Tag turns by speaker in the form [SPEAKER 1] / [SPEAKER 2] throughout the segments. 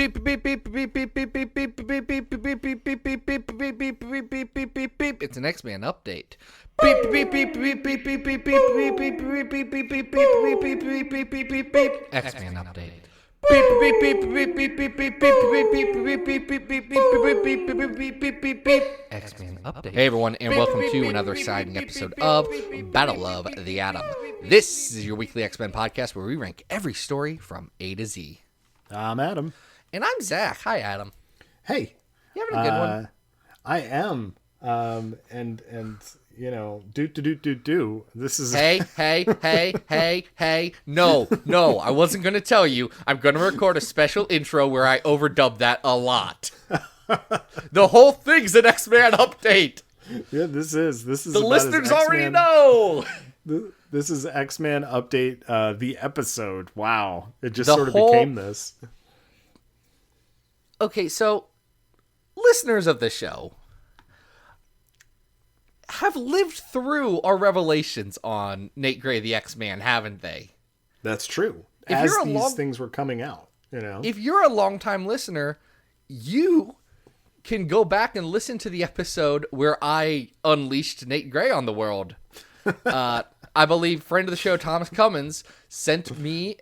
[SPEAKER 1] It's an X-Men update. X-Men update. X-Men update. Hey everyone, and welcome to another exciting episode of Battle of the Atom. This is your weekly X-Men podcast where we rank every story from A to Z.
[SPEAKER 2] I'm Adam.
[SPEAKER 1] And I'm Zach. Hi, Adam.
[SPEAKER 2] Hey.
[SPEAKER 1] You having a good one?
[SPEAKER 2] I am. And you know, do. This is
[SPEAKER 1] Hey. No, I wasn't going to tell you. I'm going to record a special intro where I overdub that a lot. The whole thing's an X-Men update.
[SPEAKER 2] Yeah, this is
[SPEAKER 1] the listeners already know.
[SPEAKER 2] This is X-Men update, the episode. Wow. It just sort of became this.
[SPEAKER 1] Okay, so listeners of the show have lived through our revelations on Nate Gray, the X-Man, haven't they?
[SPEAKER 2] That's true. As these things were coming out, you know. If
[SPEAKER 1] you're a longtime listener, you can go back and listen to the episode where I unleashed Nate Gray on the world. I believe friend of the show, Thomas Cummins, sent me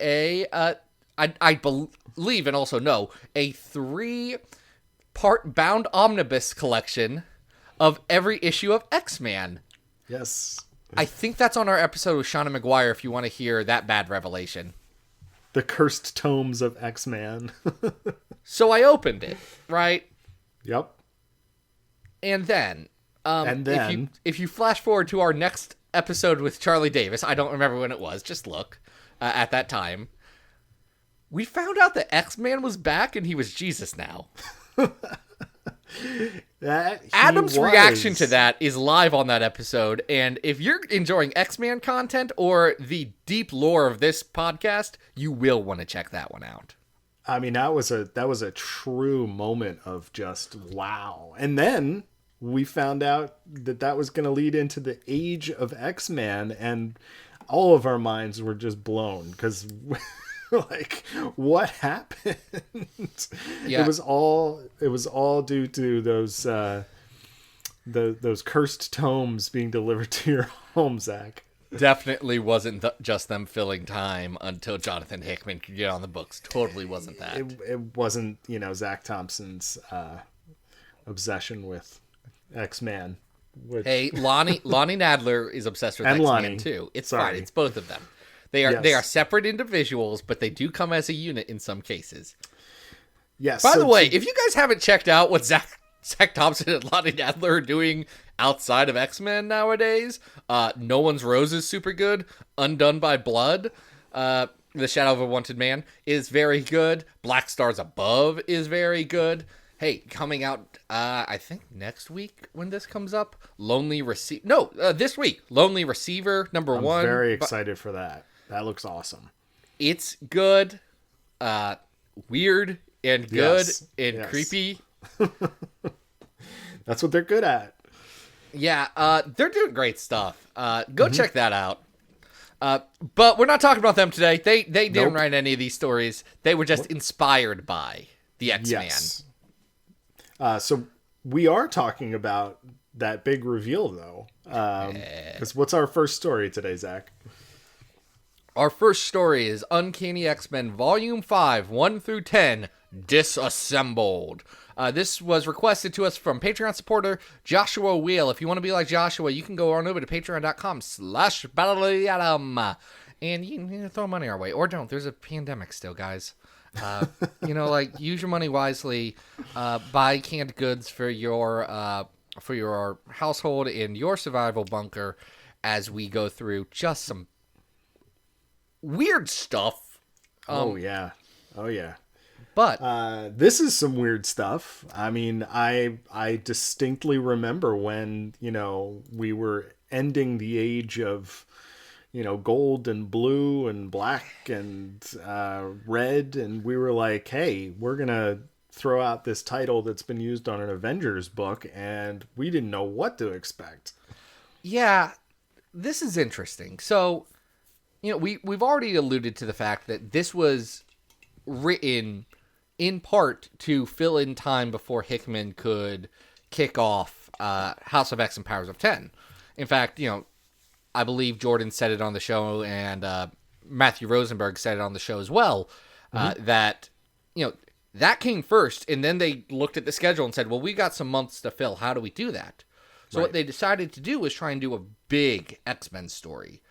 [SPEAKER 1] I believe and also know, a 3-part bound omnibus collection of every issue of X-Man.
[SPEAKER 2] Yes.
[SPEAKER 1] I think that's on our episode with Shauna McGuire if you want to hear that bad revelation.
[SPEAKER 2] The cursed tomes of X-Man.
[SPEAKER 1] So I opened it, right?
[SPEAKER 2] Yep.
[SPEAKER 1] And then, if you flash forward to our next episode with Charlie Davis, I don't remember when it was, just look at that time, we found out that X-Man was back and he was Jesus now. Adam's reaction to that is live on that episode, and if you're enjoying X-Man content or the deep lore of this podcast, you will want to check that one out.
[SPEAKER 2] I mean, that was a true moment of just wow. And then we found out that was going to lead into the age of X-Man, and all of our minds were just blown because like, what happened? Yeah. It was all due to those cursed tomes being delivered to your home, Zach.
[SPEAKER 1] Definitely wasn't just them filling time until Jonathan Hickman could get on the books. Totally wasn't that.
[SPEAKER 2] It wasn't, Zach Thompson's obsession with X-Man.
[SPEAKER 1] Hey, Lonnie Nadler is obsessed with X-Man too. It's fine. It's both of them. They are separate individuals, but they do come as a unit in some cases.
[SPEAKER 2] Yes.
[SPEAKER 1] By the way, if you guys haven't checked out what Zach Thompson and Lonnie Nadler are doing outside of X-Men nowadays, No One's Rose is super good. Undone by Blood, The Shadow of a Wanted Man is very good. Black Stars Above is very good. Hey, coming out, I think next week when this comes up, this week, Lonely Receiver, number 1.
[SPEAKER 2] I'm very excited for that. That looks awesome.
[SPEAKER 1] It's good, weird, and good, and creepy.
[SPEAKER 2] That's what they're good at.
[SPEAKER 1] Yeah, they're doing great stuff. Go check that out. But we're not talking about them today. They didn't write any of these stories. They were just inspired by the X-Man.
[SPEAKER 2] Yes. So we are talking about that big reveal, though. Because what's our first story today, Zach?
[SPEAKER 1] Our first story is Uncanny X-Men Volume 5, 1 through 10, Disassembled. This was requested to us from Patreon supporter Joshua Wheel. If you want to be like Joshua, you can go on over to patreon.com/battleoftheatom. And you can throw money our way. Or don't. There's a pandemic still, guys. Use your money wisely. Buy canned goods for your household in your survival bunker as we go through just some weird stuff.
[SPEAKER 2] Oh yeah.
[SPEAKER 1] But
[SPEAKER 2] this is some weird stuff. I mean, I distinctly remember when, we were ending the age of, gold and blue and black and red, and we were like, hey, we're going to throw out this title that's been used on an Avengers book, and we didn't know what to expect.
[SPEAKER 1] Yeah, this is interesting. So, we've already alluded to the fact that this was written in part to fill in time before Hickman could kick off House of X and Powers of 10. In fact, I believe Jordan said it on the show, and Matthew Rosenberg said it on the show as well, that, that came first, and then they looked at the schedule and said, well, we got some months to fill. How do we do that? So what they decided to do was try and do a big X-Men story.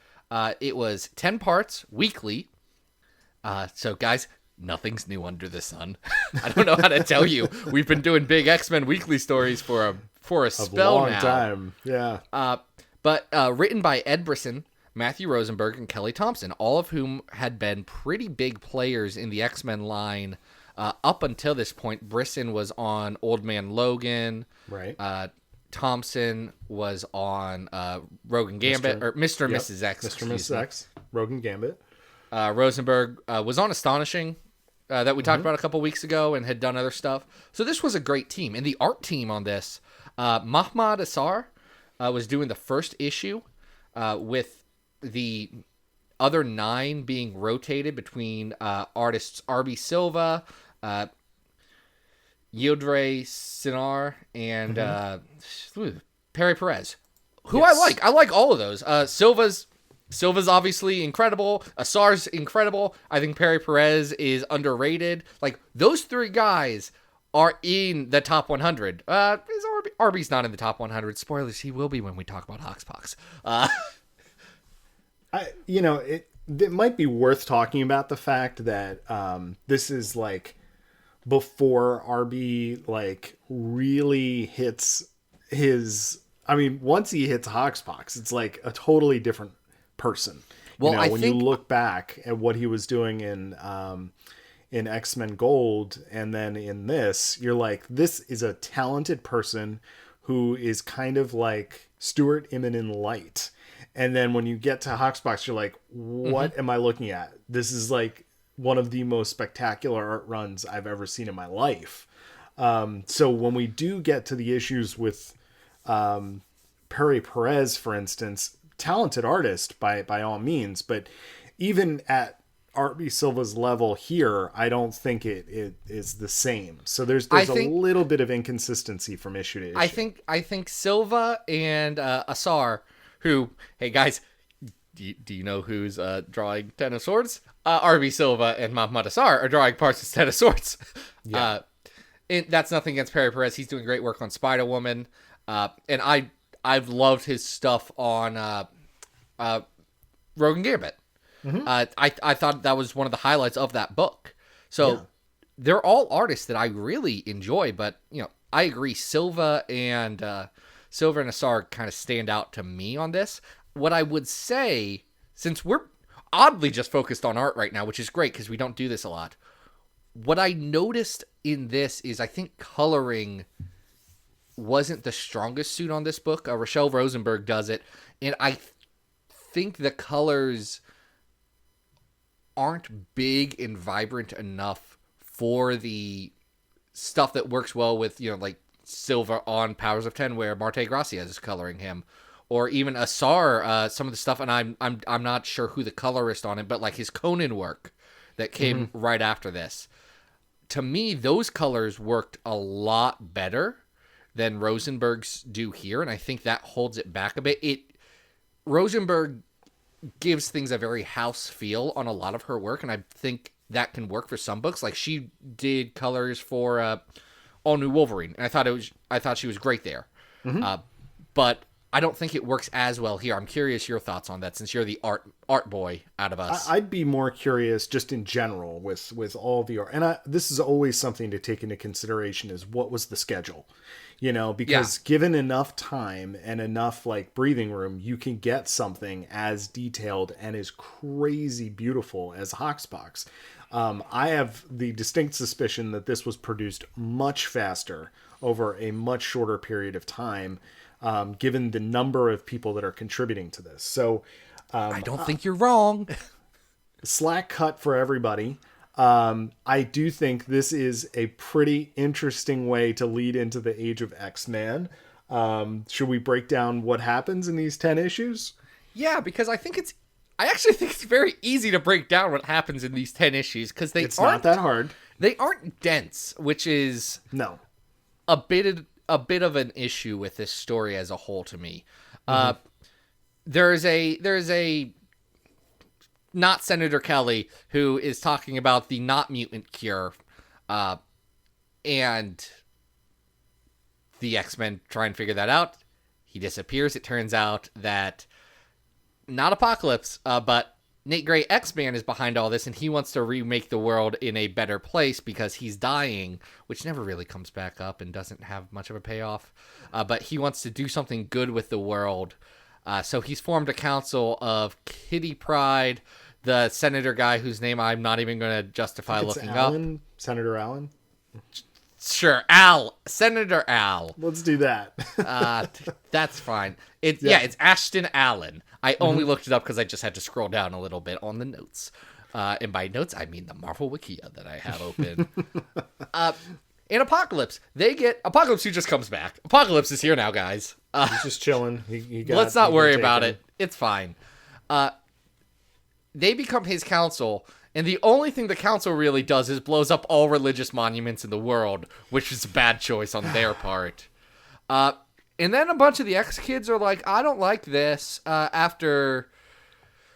[SPEAKER 1] It was 10 parts, weekly. So, guys, nothing's new under the sun. I don't know how to tell you. We've been doing big X-Men weekly stories for a spell
[SPEAKER 2] long
[SPEAKER 1] now.
[SPEAKER 2] Time, yeah.
[SPEAKER 1] But written by Ed Brisson, Matthew Rosenberg, and Kelly Thompson, all of whom had been pretty big players in the X-Men line up until this point. Brisson was on Old Man Logan.
[SPEAKER 2] Right.
[SPEAKER 1] Thompson was on Rogue and Gambit, or Mr. and Mrs. X.
[SPEAKER 2] Mr. and Mrs. X, Rogue and Gambit.
[SPEAKER 1] Rosenberg was on Astonishing, that we talked about a couple weeks ago, and had done other stuff. So this was a great team. And the art team on this, Mahmoud Assar was doing the first issue, with the other 9 being rotated between artists R.B. Silva, Yildre Sinar, and Perry Perez, who I like. I like all of those. Silva's obviously incredible. Assar's incredible. I think Perry Perez is underrated. Like, those 3 guys are in the top 100. RB's not in the top 100. Spoilers, he will be when we talk about Hoxpox.
[SPEAKER 2] It might be worth talking about the fact that this is like before RB like really hits his. I mean, once he hits Hoxpox, it's like a totally different person. Well, when you look back at what he was doing in X-Men Gold and then in this, you're like, this is a talented person who is kind of like Stuart Immonen light. And then when you get to Hoxpox, you're like, what am I looking at? This is like one of the most spectacular art runs I've ever seen in my life. So when we do get to the issues with Perry Perez, for instance, talented artist by all means, but even at R.B. Silva's level here, I don't think it is the same. So there's a little bit of inconsistency from issue to issue.
[SPEAKER 1] I think Silva and Assar, who, hey guys, do you know who's drawing Ten of Swords? R.B. Silva and Mahmoud Assar are drawing parts of Ten of Swords. Yeah. And that's nothing against Perry Perez. He's doing great work on Spider-Woman. And I've loved his stuff on Rogue and Gambit. I thought that was one of the highlights of that book. So they're all artists that I really enjoy, but I agree. Silva and Assar kind of stand out to me on this. What I would say, since we're oddly just focused on art right now, which is great because we don't do this a lot. What I noticed in this is I think coloring wasn't the strongest suit on this book. Rochelle Rosenberg does it, and I think the colors aren't big and vibrant enough for the stuff that works well with, like Silva on Powers of 10, where Marte Gracia is coloring him, or even Assar, some of the stuff, and I'm not sure who the colorist on it, but like his Conan work that came right after this. To me, those colors worked a lot better than Rosenberg's do here, and I think that holds it back a bit. Rosenberg gives things a very house feel on a lot of her work, and I think that can work for some books. Like, she did colors for All New Wolverine, and I thought she was great there. But I don't think it works as well here. I'm curious your thoughts on that, since you're the art boy out of us.
[SPEAKER 2] I'd be more curious just in general with all the art. And this is always something to take into consideration, is what was the schedule? Because given enough time and enough like breathing room, you can get something as detailed and as crazy beautiful as Hoxpox. I have the distinct suspicion that this was produced much faster over a much shorter period of time, given the number of people that are contributing to this. So
[SPEAKER 1] I don't think you're wrong.
[SPEAKER 2] Slack cut for everybody. I do think this is a pretty interesting way to lead into the Age of X-Men. Should we break down what happens in these 10 issues?
[SPEAKER 1] Yeah, because I actually think it's very easy to break down what happens in these 10 issues, because
[SPEAKER 2] it's not that hard.
[SPEAKER 1] They aren't dense, which is
[SPEAKER 2] No.
[SPEAKER 1] a bit of an issue with this story as a whole to me. There's a not Senator Kelly who is talking about the not mutant cure, and the X-Men try and figure that out. He disappears. It turns out that not Apocalypse, but Nate Gray X-Man is behind all this, and he wants to remake the world in a better place because he's dying, which never really comes back up and doesn't have much of a payoff. But he wants to do something good with the world. So he's formed a council of Kitty Pryde, the senator guy whose name I'm not even going to justify looking
[SPEAKER 2] Allen,
[SPEAKER 1] up.
[SPEAKER 2] Senator Allen?
[SPEAKER 1] Sure, Al. Senator Al.
[SPEAKER 2] Let's do that.
[SPEAKER 1] That's fine. Yeah, it's Ashton Allen. I only looked it up because I just had to scroll down a little bit on the notes. And by notes, I mean the Marvel Wikia that I have open. In Apocalypse, Apocalypse who just comes back. Apocalypse is here now, guys.
[SPEAKER 2] He's just chilling.
[SPEAKER 1] Let's not worry about it. It's fine. They become his council, and the only thing the council really does is blows up all religious monuments in the world, which is a bad choice on their part. And then a bunch of the X-Kids are like, I don't like this, after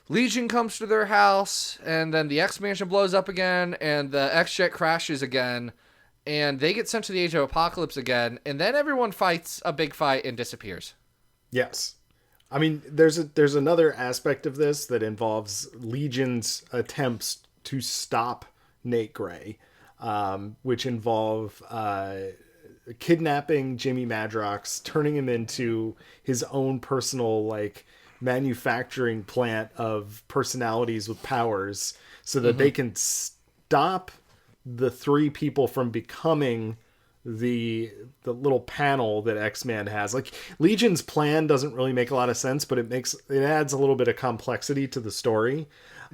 [SPEAKER 1] Legion comes to their house, and then the X-Mansion blows up again, and the X-Jet crashes again, and they get sent to the Age of Apocalypse again, and then everyone fights a big fight and disappears.
[SPEAKER 2] Yes. I mean, there's another aspect of this that involves Legion's attempts to stop Nate Gray, which involve kidnapping Jimmy Madrox, turning him into his own personal, like, manufacturing plant of personalities with powers so that they can stop the three people from becoming the little panel that X-Man has. Like, Legion's plan doesn't really make a lot of sense, but it adds a little bit of complexity to the story.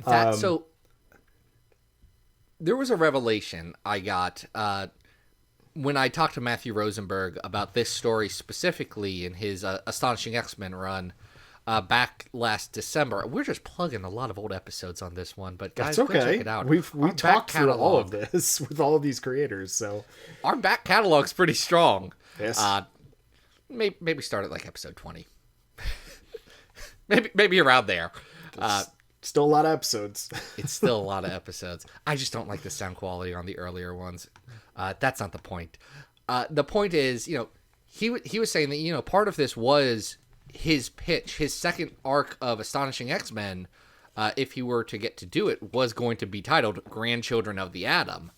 [SPEAKER 1] So there was a revelation I got when I talked to Matthew Rosenberg about this story specifically in his Astonishing X-Men run back last December. We're just plugging a lot of old episodes on this one, but guys,
[SPEAKER 2] that's okay.
[SPEAKER 1] Go check it out.
[SPEAKER 2] We talked through all of this with all of these creators, so
[SPEAKER 1] our back catalog's pretty strong.
[SPEAKER 2] Yes.
[SPEAKER 1] Maybe start at like episode 20. maybe around there.
[SPEAKER 2] Still a lot of episodes.
[SPEAKER 1] It's still a lot of episodes. I just don't like the sound quality on the earlier ones. That's not the point. The point is, he was saying that, part of this was his pitch, his second arc of Astonishing X-Men, if he were to get to do it, was going to be titled Grandchildren of the Atom,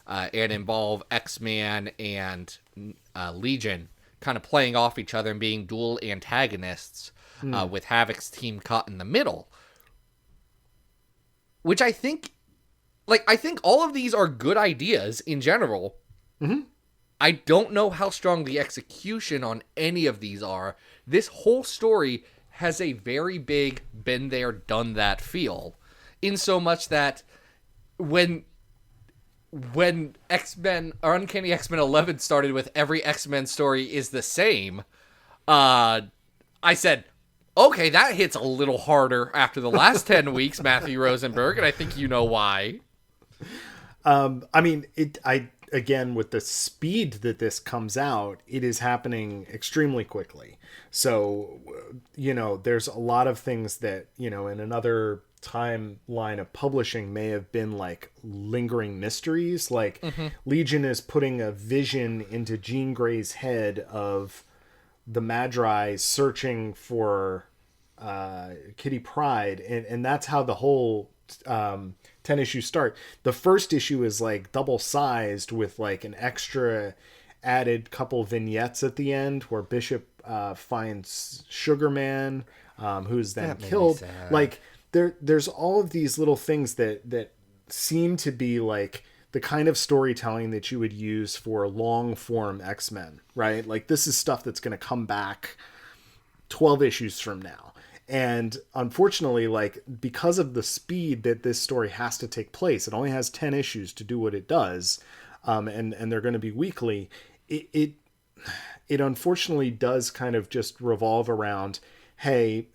[SPEAKER 1] and involve X-Man and Legion kind of playing off each other and being dual antagonists, with Havoc's team caught in the middle. Which I think all of these are good ideas in general.
[SPEAKER 2] Mm-hmm.
[SPEAKER 1] I don't know how strong the execution on any of these are. This whole story has a very big been there, done that feel. In so much that when X-Men or Uncanny X-Men 11 started with every X-Men story is the same, I said, okay, that hits a little harder after the last 10 weeks, Matthew Rosenberg, and I think you know why.
[SPEAKER 2] I mean, again, with the speed that this comes out, it is happening extremely quickly. So, there's a lot of things that, in another timeline of publishing may have been like lingering mysteries. Like Legion is putting a vision into Jean Grey's head of the Magi searching for Kitty Pryde, and that's how the whole 10 issues start. The first issue is like double sized with like an extra added couple vignettes at the end where Bishop finds Sugarman, who's then killed. Like there's all of these little things that seem to be like the kind of storytelling that you would use for long form X-Men, right? Like this is stuff that's going to come back 12 issues from now. And unfortunately, like, because of the speed that this story has to take place, it only has 10 issues to do what it does. And they're going to be weekly. It unfortunately does kind of just revolve around, hey,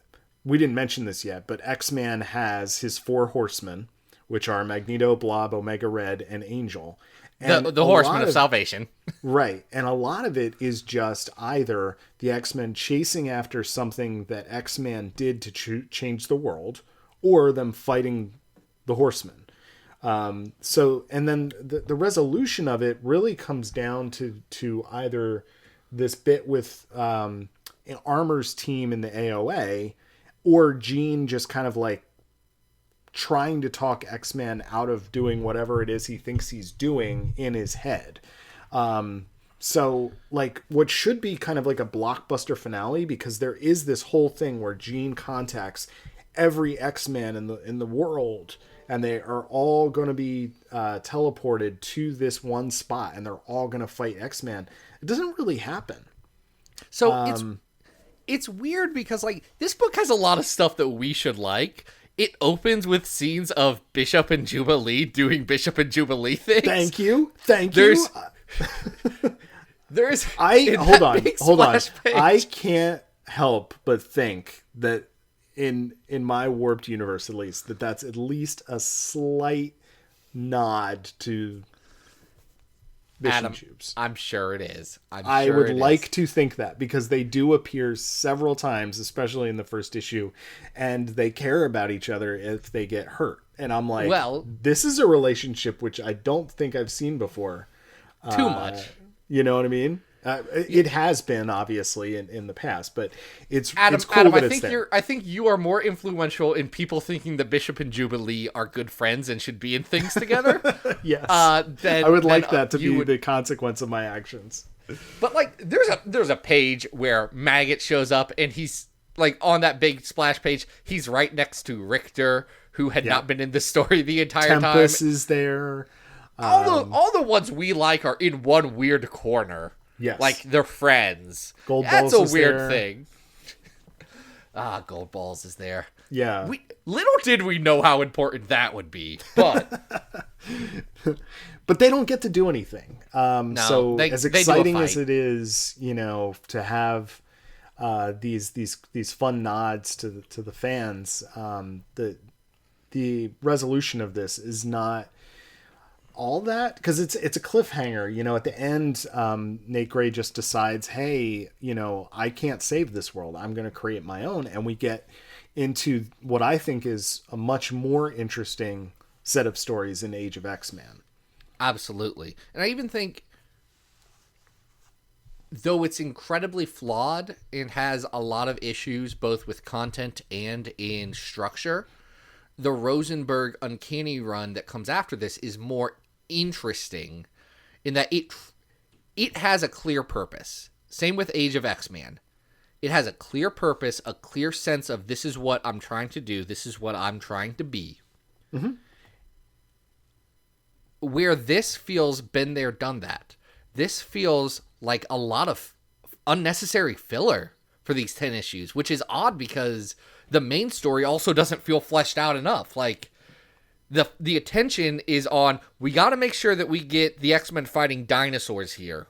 [SPEAKER 2] we didn't mention this yet, but X-Man has his 4 horsemen, which are Magneto, Blob, Omega Red, and Angel. And
[SPEAKER 1] The Horsemen of Salvation.
[SPEAKER 2] Right. And a lot of it is just either the X-Men chasing after something that X-Man did to change the world, or them fighting the Horsemen. So, and then the resolution of it really comes down to either this bit with Armor's team in the AOA, or Jean just kind of like trying to talk X-Man out of doing whatever it is he thinks he's doing in his head. So like what should be kind of like a blockbuster finale, because there is this whole thing where Jean contacts every X-Man in the world, and they are all going to be teleported to this one spot, and they're all going to fight X-Man. It doesn't really happen.
[SPEAKER 1] So it's weird because like this book has a lot of stuff that we should like. It opens with scenes of Bishop and Jubilee doing Bishop and Jubilee things.
[SPEAKER 2] Thank you. Hold on. I can't help but think that in my warped universe, at least, that's at least a slight nod to
[SPEAKER 1] Adam,
[SPEAKER 2] Tubes.
[SPEAKER 1] I'm sure it is.
[SPEAKER 2] I would like to think that, because they do appear several times, especially in the first issue, and they care about each other if they get hurt. And I'm like, well, this is a relationship which I don't think I've seen before.
[SPEAKER 1] Too much.
[SPEAKER 2] You know what I mean? It has been, obviously, in the past, but it's cool
[SPEAKER 1] Adam,
[SPEAKER 2] that it's there.
[SPEAKER 1] I think you are more influential in people thinking that Bishop and Jubilee are good friends and should be in things together.
[SPEAKER 2] Yes. I would like that to be the consequence of my actions.
[SPEAKER 1] But like, there's a page where Maggot shows up, and he's like on that big splash page. He's right next to Richter, who had not been in the story the entire time.
[SPEAKER 2] Tempest is there.
[SPEAKER 1] All the ones we like are in one weird corner.
[SPEAKER 2] Yes.
[SPEAKER 1] Like, they're friends.
[SPEAKER 2] Gold
[SPEAKER 1] That's
[SPEAKER 2] Balls
[SPEAKER 1] a weird
[SPEAKER 2] there.
[SPEAKER 1] thing. Gold Balls is there.
[SPEAKER 2] Yeah.
[SPEAKER 1] Little did we know how important that would be, but...
[SPEAKER 2] But they don't get to do anything. As exciting
[SPEAKER 1] as
[SPEAKER 2] it is, to have these fun nods to the fans, the resolution of this is not all that, because it's a cliffhanger. At the end, Nate Gray just decides, hey, I can't save this world, I'm going to create my own, and we get into what I think is a much more interesting set of stories in Age of X-Man.
[SPEAKER 1] Absolutely. And I even think, though it's incredibly flawed and has a lot of issues both with content and in structure, the Rosenberg Uncanny run that comes after this is more interesting in that it has a clear purpose. Same with Age of X-Man. It has a clear purpose, a clear sense of, this is what I'm trying to do, this is what I'm trying to be.
[SPEAKER 2] Mm-hmm.
[SPEAKER 1] Where this feels been there, done that. This feels like a lot of unnecessary filler for these 10 issues, which is odd because the main story also doesn't feel fleshed out enough. Like, the attention is on, we got to make sure that we get the X-Men fighting dinosaurs here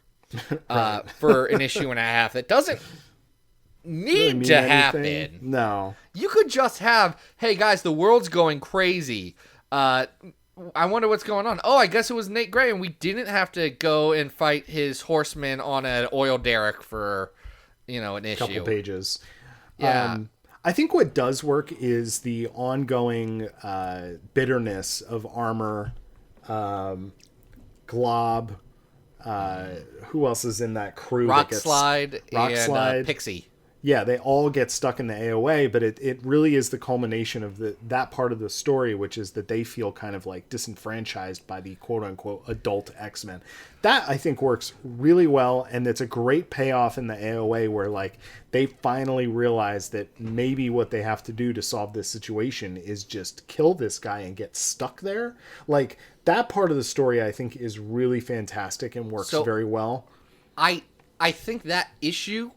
[SPEAKER 1] for an issue and a half. That doesn't need to happen.
[SPEAKER 2] No.
[SPEAKER 1] You could just have, hey guys, the world's going crazy. I wonder what's going on. Oh, I guess it was Nate Gray, and we didn't have to go and fight his horsemen on an oil derrick for, an issue.
[SPEAKER 2] Couple pages.
[SPEAKER 1] Yeah.
[SPEAKER 2] I think what does work is the ongoing bitterness of Armor, Glob, who else is in that crew?
[SPEAKER 1] Rockslide and Pixie.
[SPEAKER 2] Yeah, they all get stuck in the AOA, but it really is the culmination of that part of the story, which is that they feel kind of like disenfranchised by the quote-unquote adult X-Men. That, I think, works really well, and it's a great payoff in the AOA where, like, they finally realize that maybe what they have to do to solve this situation is just kill this guy and get stuck there. Like, that part of the story, I think, is really fantastic and works very well.
[SPEAKER 1] I think that issue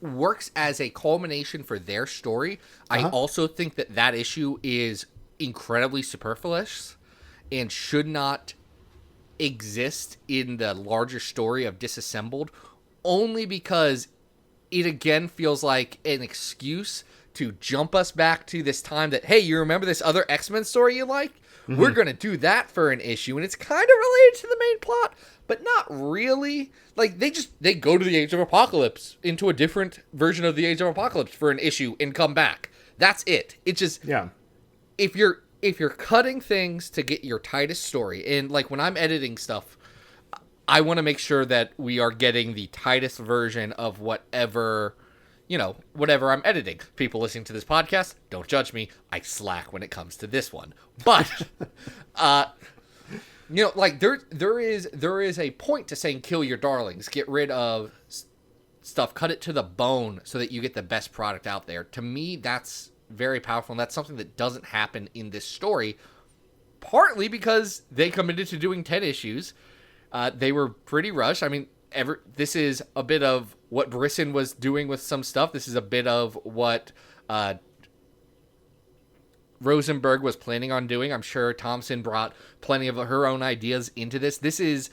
[SPEAKER 1] works as a culmination for their story. I also think that issue is incredibly superfluous and should not exist in the larger story of Disassembled, only because it again feels like an excuse to jump us back to this time that, hey, you remember this other X-Men story you like? we're going to do that for an issue, and it's kind of related to the main plot, but not really. Like, they go to the Age of Apocalypse, into a different version of the Age of Apocalypse for an issue and come back. That's it. It's just,
[SPEAKER 2] Yeah.
[SPEAKER 1] if you're cutting things to get your tightest story, and like when I'm editing stuff, I want to make sure that we are getting the tightest version of whatever I'm editing. People listening to this podcast, don't judge me. I slack when it comes to this one. But, like there is a point to saying kill your darlings. Get rid of stuff. Cut it to the bone so that you get the best product out there. To me, that's very powerful, and that's something that doesn't happen in this story, partly because they committed to doing 10 issues. They were pretty rushed. I mean, this is a bit of what Brisson was doing with some stuff. This is a bit of what Rosenberg was planning on doing. I'm sure Thompson brought plenty of her own ideas into this. This is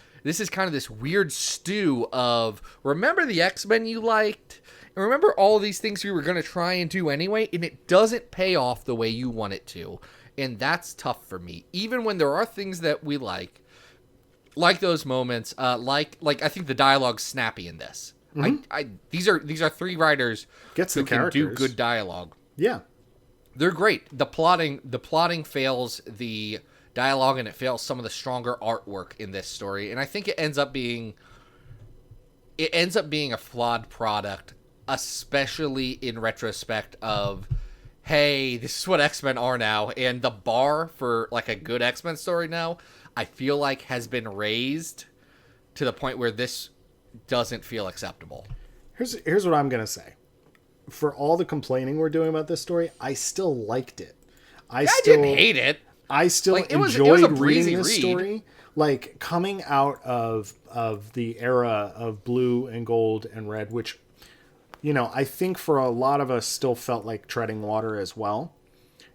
[SPEAKER 1] kind of this weird stew of, remember the X-Men you liked? And remember all these things you were going to try and do anyway, and it doesn't pay off the way you want it to. And that's tough for me. Even when there are things that we like those moments, like I think the dialogue's snappy in this. Mm-hmm. These are three writers who can do good dialogue.
[SPEAKER 2] Yeah.
[SPEAKER 1] They're great. The plotting fails the dialogue, and it fails some of the stronger artwork in this story. And I think it ends up being a flawed product, especially in retrospect of, hey, this is what X-Men are now, and the bar for like a good X-Men story now, I feel like has been raised to the point where this doesn't feel acceptable.
[SPEAKER 2] Here's what I'm gonna say. For all the complaining we're doing about this story, I still liked it. I
[SPEAKER 1] didn't hate it.
[SPEAKER 2] I still enjoyed reading this story. Like, coming out of the era of blue and gold and red, which, I think for a lot of us still felt like treading water as well.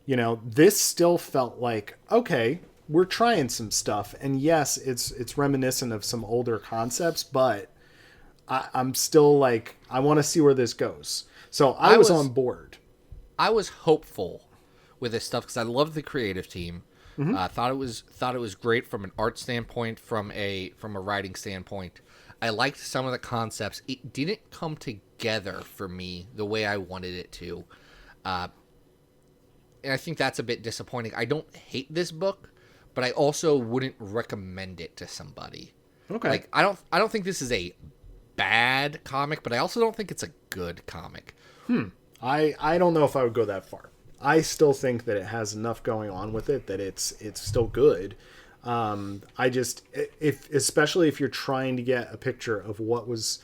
[SPEAKER 2] This still felt like, okay, we're trying some stuff. And yes, it's reminiscent of some older concepts, but I'm still like, I want to see where this goes. So I was on board.
[SPEAKER 1] I was hopeful with this stuff because I loved the creative team. Mm-hmm. Thought it was great from an art standpoint, from a writing standpoint. I liked some of the concepts. It didn't come together for me the way I wanted it to, and I think that's a bit disappointing. I don't hate this book, but I also wouldn't recommend it to somebody.
[SPEAKER 2] Okay.
[SPEAKER 1] Like, I don't think this is a bad comic, but I also don't think it's a good comic.
[SPEAKER 2] I don't know if I would go that far. I still think that it has enough going on with it that it's still good. Especially if you're trying to get a picture of what was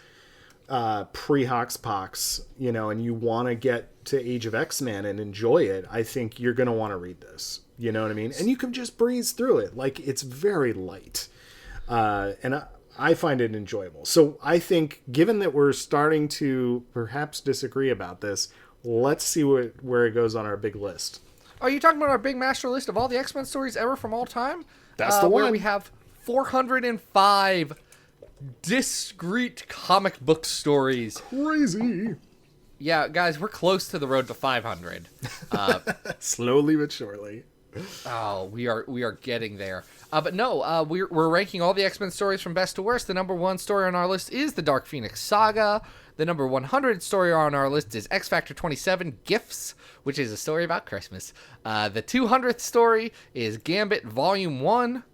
[SPEAKER 2] pre-Hoxpox, and you want to get to Age of X-Men and enjoy it, I think you're going to want to read this. You know what I mean? And you can just breeze through it. Like, it's very light. And I find it enjoyable. So I think, given that we're starting to perhaps disagree about this, let's see where it goes on our big list.
[SPEAKER 1] Are you talking about our big master list of all the X-Men stories ever from all time?
[SPEAKER 2] That's the one.
[SPEAKER 1] Where we have 405 discrete comic book stories.
[SPEAKER 2] Crazy.
[SPEAKER 1] Yeah, guys, we're close to the road to 500.
[SPEAKER 2] Slowly but surely.
[SPEAKER 1] Oh, we are getting there. But no, we're ranking all the X-Men stories from best to worst. The number one story on our list is the Dark Phoenix Saga. The number 100 story on our list is X Factor 27 Gifts, which is a story about Christmas. The 200th story is Gambit Volume 1.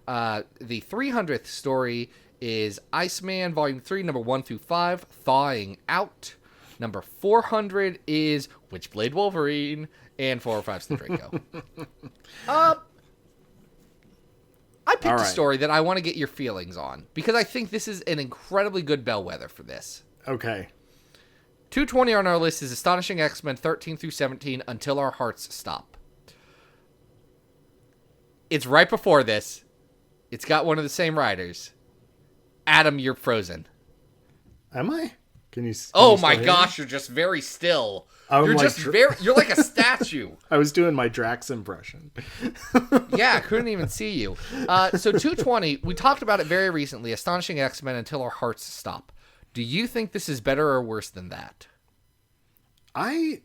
[SPEAKER 1] The 300th story is Iceman Volume 3, number 1 through 5, Thawing Out. Number 400 is Witchblade Wolverine, and 405's The Draco. I picked a story that I want to get your feelings on, because I think this is an incredibly good bellwether for this.
[SPEAKER 2] Okay.
[SPEAKER 1] 220 on our list is Astonishing X-Men 13 through 17, Until Our Hearts Stop. It's right before this. It's got one of the same writers. Adam, you're frozen.
[SPEAKER 2] Am I? Can you?
[SPEAKER 1] Oh my gosh, you're just very still. You're like you're like a statue.
[SPEAKER 2] I was doing my Drax impression.
[SPEAKER 1] Yeah, I couldn't even see you. So 220, we talked about it very recently. Astonishing X-Men Until Our Hearts Stop. Do you think this is better or worse than that? I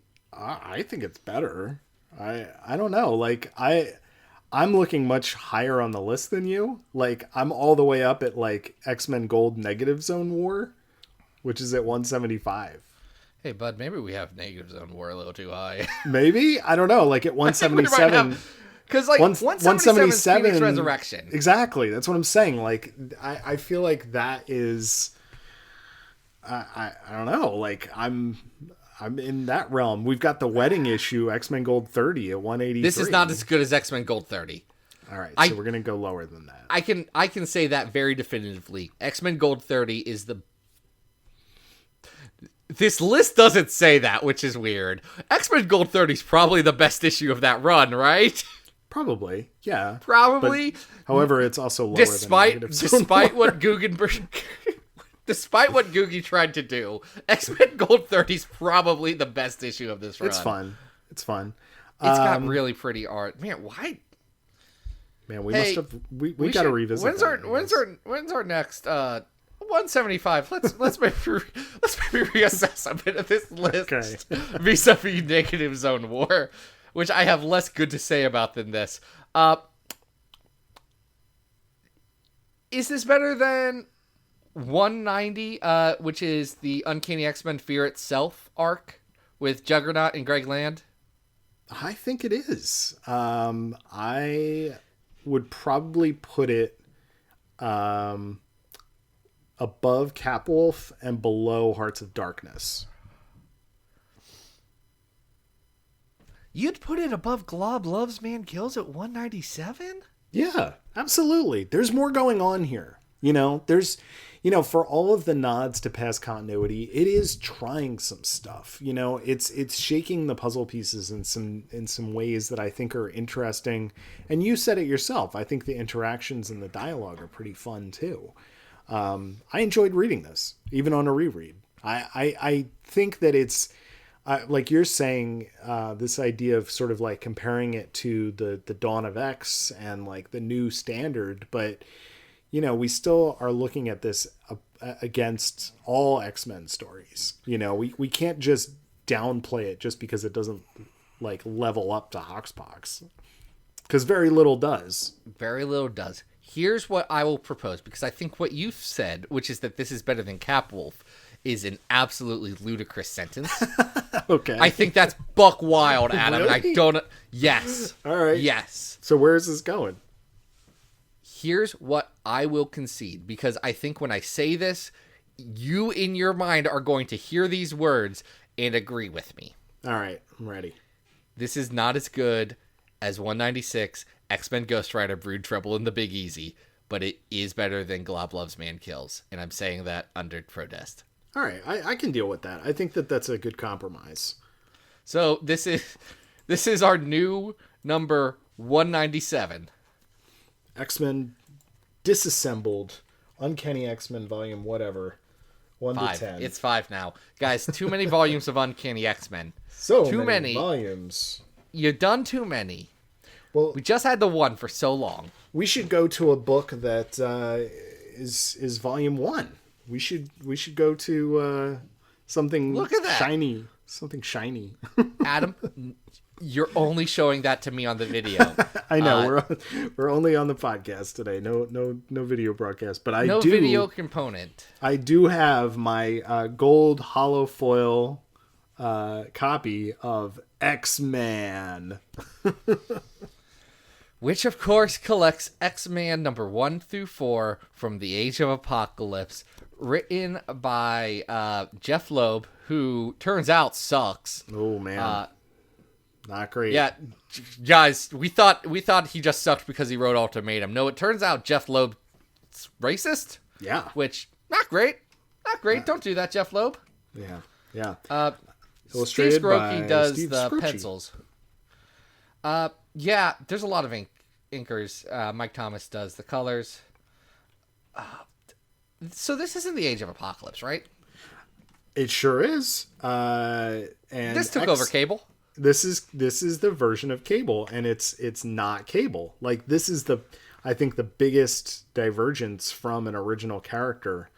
[SPEAKER 2] think it's better. I don't know. Like, I'm looking much higher on the list than you. Like, I'm all the way up at like X-Men Gold Negative Zone War, which is at 175.
[SPEAKER 1] Hey, bud, maybe we have Negative Zone War a little too high.
[SPEAKER 2] Maybe? I don't know. Like at 177.
[SPEAKER 1] Because, like, 177 is Phoenix Resurrection.
[SPEAKER 2] Exactly. That's what I'm saying. Like, I feel like that is... I don't know. Like, I'm in that realm. We've got the wedding issue, X-Men Gold 30 at 183.
[SPEAKER 1] This is not as good as X-Men Gold 30.
[SPEAKER 2] All right, so we're going to go lower than that.
[SPEAKER 1] I can say that very definitively. X-Men Gold 30 is the... This list doesn't say that, which is weird. X-Men Gold 30 is probably the best issue of that run, right?
[SPEAKER 2] Probably, yeah.
[SPEAKER 1] Probably.
[SPEAKER 2] But, however, it's also lower
[SPEAKER 1] despite
[SPEAKER 2] than
[SPEAKER 1] despite what Guggenberg... Despite what Googie tried to do, X-Men Gold 30 is probably the best issue of this run.
[SPEAKER 2] It's fun. It's fun.
[SPEAKER 1] It's got really pretty art. Man, why?
[SPEAKER 2] Man, we must have. We got to revisit.
[SPEAKER 1] When's our next 175? Let's maybe reassess a bit of this list.
[SPEAKER 2] Okay.
[SPEAKER 1] Vis-a-vis Negative Zone War, which I have less good to say about than this. Is this better than 190, which is the Uncanny X-Men Fear Itself arc with Juggernaut and Greg Land?
[SPEAKER 2] I think it is. I would probably put it above Capwolf and below Hearts of Darkness.
[SPEAKER 1] You'd put it above Glob Loves Man Kills at 197?
[SPEAKER 2] Yeah, absolutely. There's more going on here. For all of the nods to past continuity, it is trying some stuff. It's shaking the puzzle pieces in some ways that I think are interesting. And you said it yourself. I think the interactions and the dialogue are pretty fun too. I enjoyed reading this, even on a reread. I think that it's like you're saying, this idea of sort of like comparing it to the Dawn of X and like the new standard, but we still are looking at this against all X-Men stories. We can't just downplay it just because it doesn't like level up to Hoxpox, because very little does. Very little does.
[SPEAKER 1] Here's what I will propose, because I think what you've said, which is that this is better than Capwolf, is an absolutely ludicrous sentence.
[SPEAKER 2] Okay.
[SPEAKER 1] I think that's buck wild, Adam.
[SPEAKER 2] Really?
[SPEAKER 1] And I don't... Yes.
[SPEAKER 2] All right.
[SPEAKER 1] Yes.
[SPEAKER 2] So where is this going?
[SPEAKER 1] Here's what I will concede, because I think when I say this, you in your mind are going to hear these words and agree with me.
[SPEAKER 2] All right, I'm ready.
[SPEAKER 1] This is not as good as 196 X-Men Ghost Rider Brood Trouble in the Big Easy, but it is better than Glob Loves Man Kills, and I'm saying that under protest.
[SPEAKER 2] All right, I can deal with that. I think that that's a good compromise.
[SPEAKER 1] So this is our new number 197.
[SPEAKER 2] X-Men Disassembled, Uncanny X-Men Volume whatever, 1 to 10.
[SPEAKER 1] It's 5 now. Guys, too many volumes of Uncanny X-Men.
[SPEAKER 2] Too many volumes.
[SPEAKER 1] You've done too many.
[SPEAKER 2] Well,
[SPEAKER 1] we just had the one for so long.
[SPEAKER 2] We should go to a book that is Volume 1. We should go to something
[SPEAKER 1] Look at that.
[SPEAKER 2] shiny. Something shiny.
[SPEAKER 1] Adam, you're only showing that to me on the video.
[SPEAKER 2] I know we're only on the podcast today. No video broadcast, but
[SPEAKER 1] no video component.
[SPEAKER 2] I do have my gold hollow foil copy of X-Man,
[SPEAKER 1] which of course collects X-Man number 1 through 4 from the Age of Apocalypse, written by Jeff Loeb, who turns out sucks.
[SPEAKER 2] Oh man. Not great.
[SPEAKER 1] Yeah, guys, we thought he just sucked because he wrote Ultimatum. No, it turns out Jeff Loeb's racist.
[SPEAKER 2] Yeah.
[SPEAKER 1] Which, not great. Not great. Don't do that, Jeff Loeb.
[SPEAKER 2] Yeah.
[SPEAKER 1] Steve Skroke
[SPEAKER 2] by
[SPEAKER 1] does
[SPEAKER 2] Steve
[SPEAKER 1] the
[SPEAKER 2] Skroce.
[SPEAKER 1] pencils. Yeah, there's a lot of inkers. Mike Thomas does the colors. So this isn't the Age of Apocalypse, right?
[SPEAKER 2] It sure is. And
[SPEAKER 1] this took over Cable.
[SPEAKER 2] This is the version of Cable, and it's not Cable. Like, this is I think the biggest divergence from an original character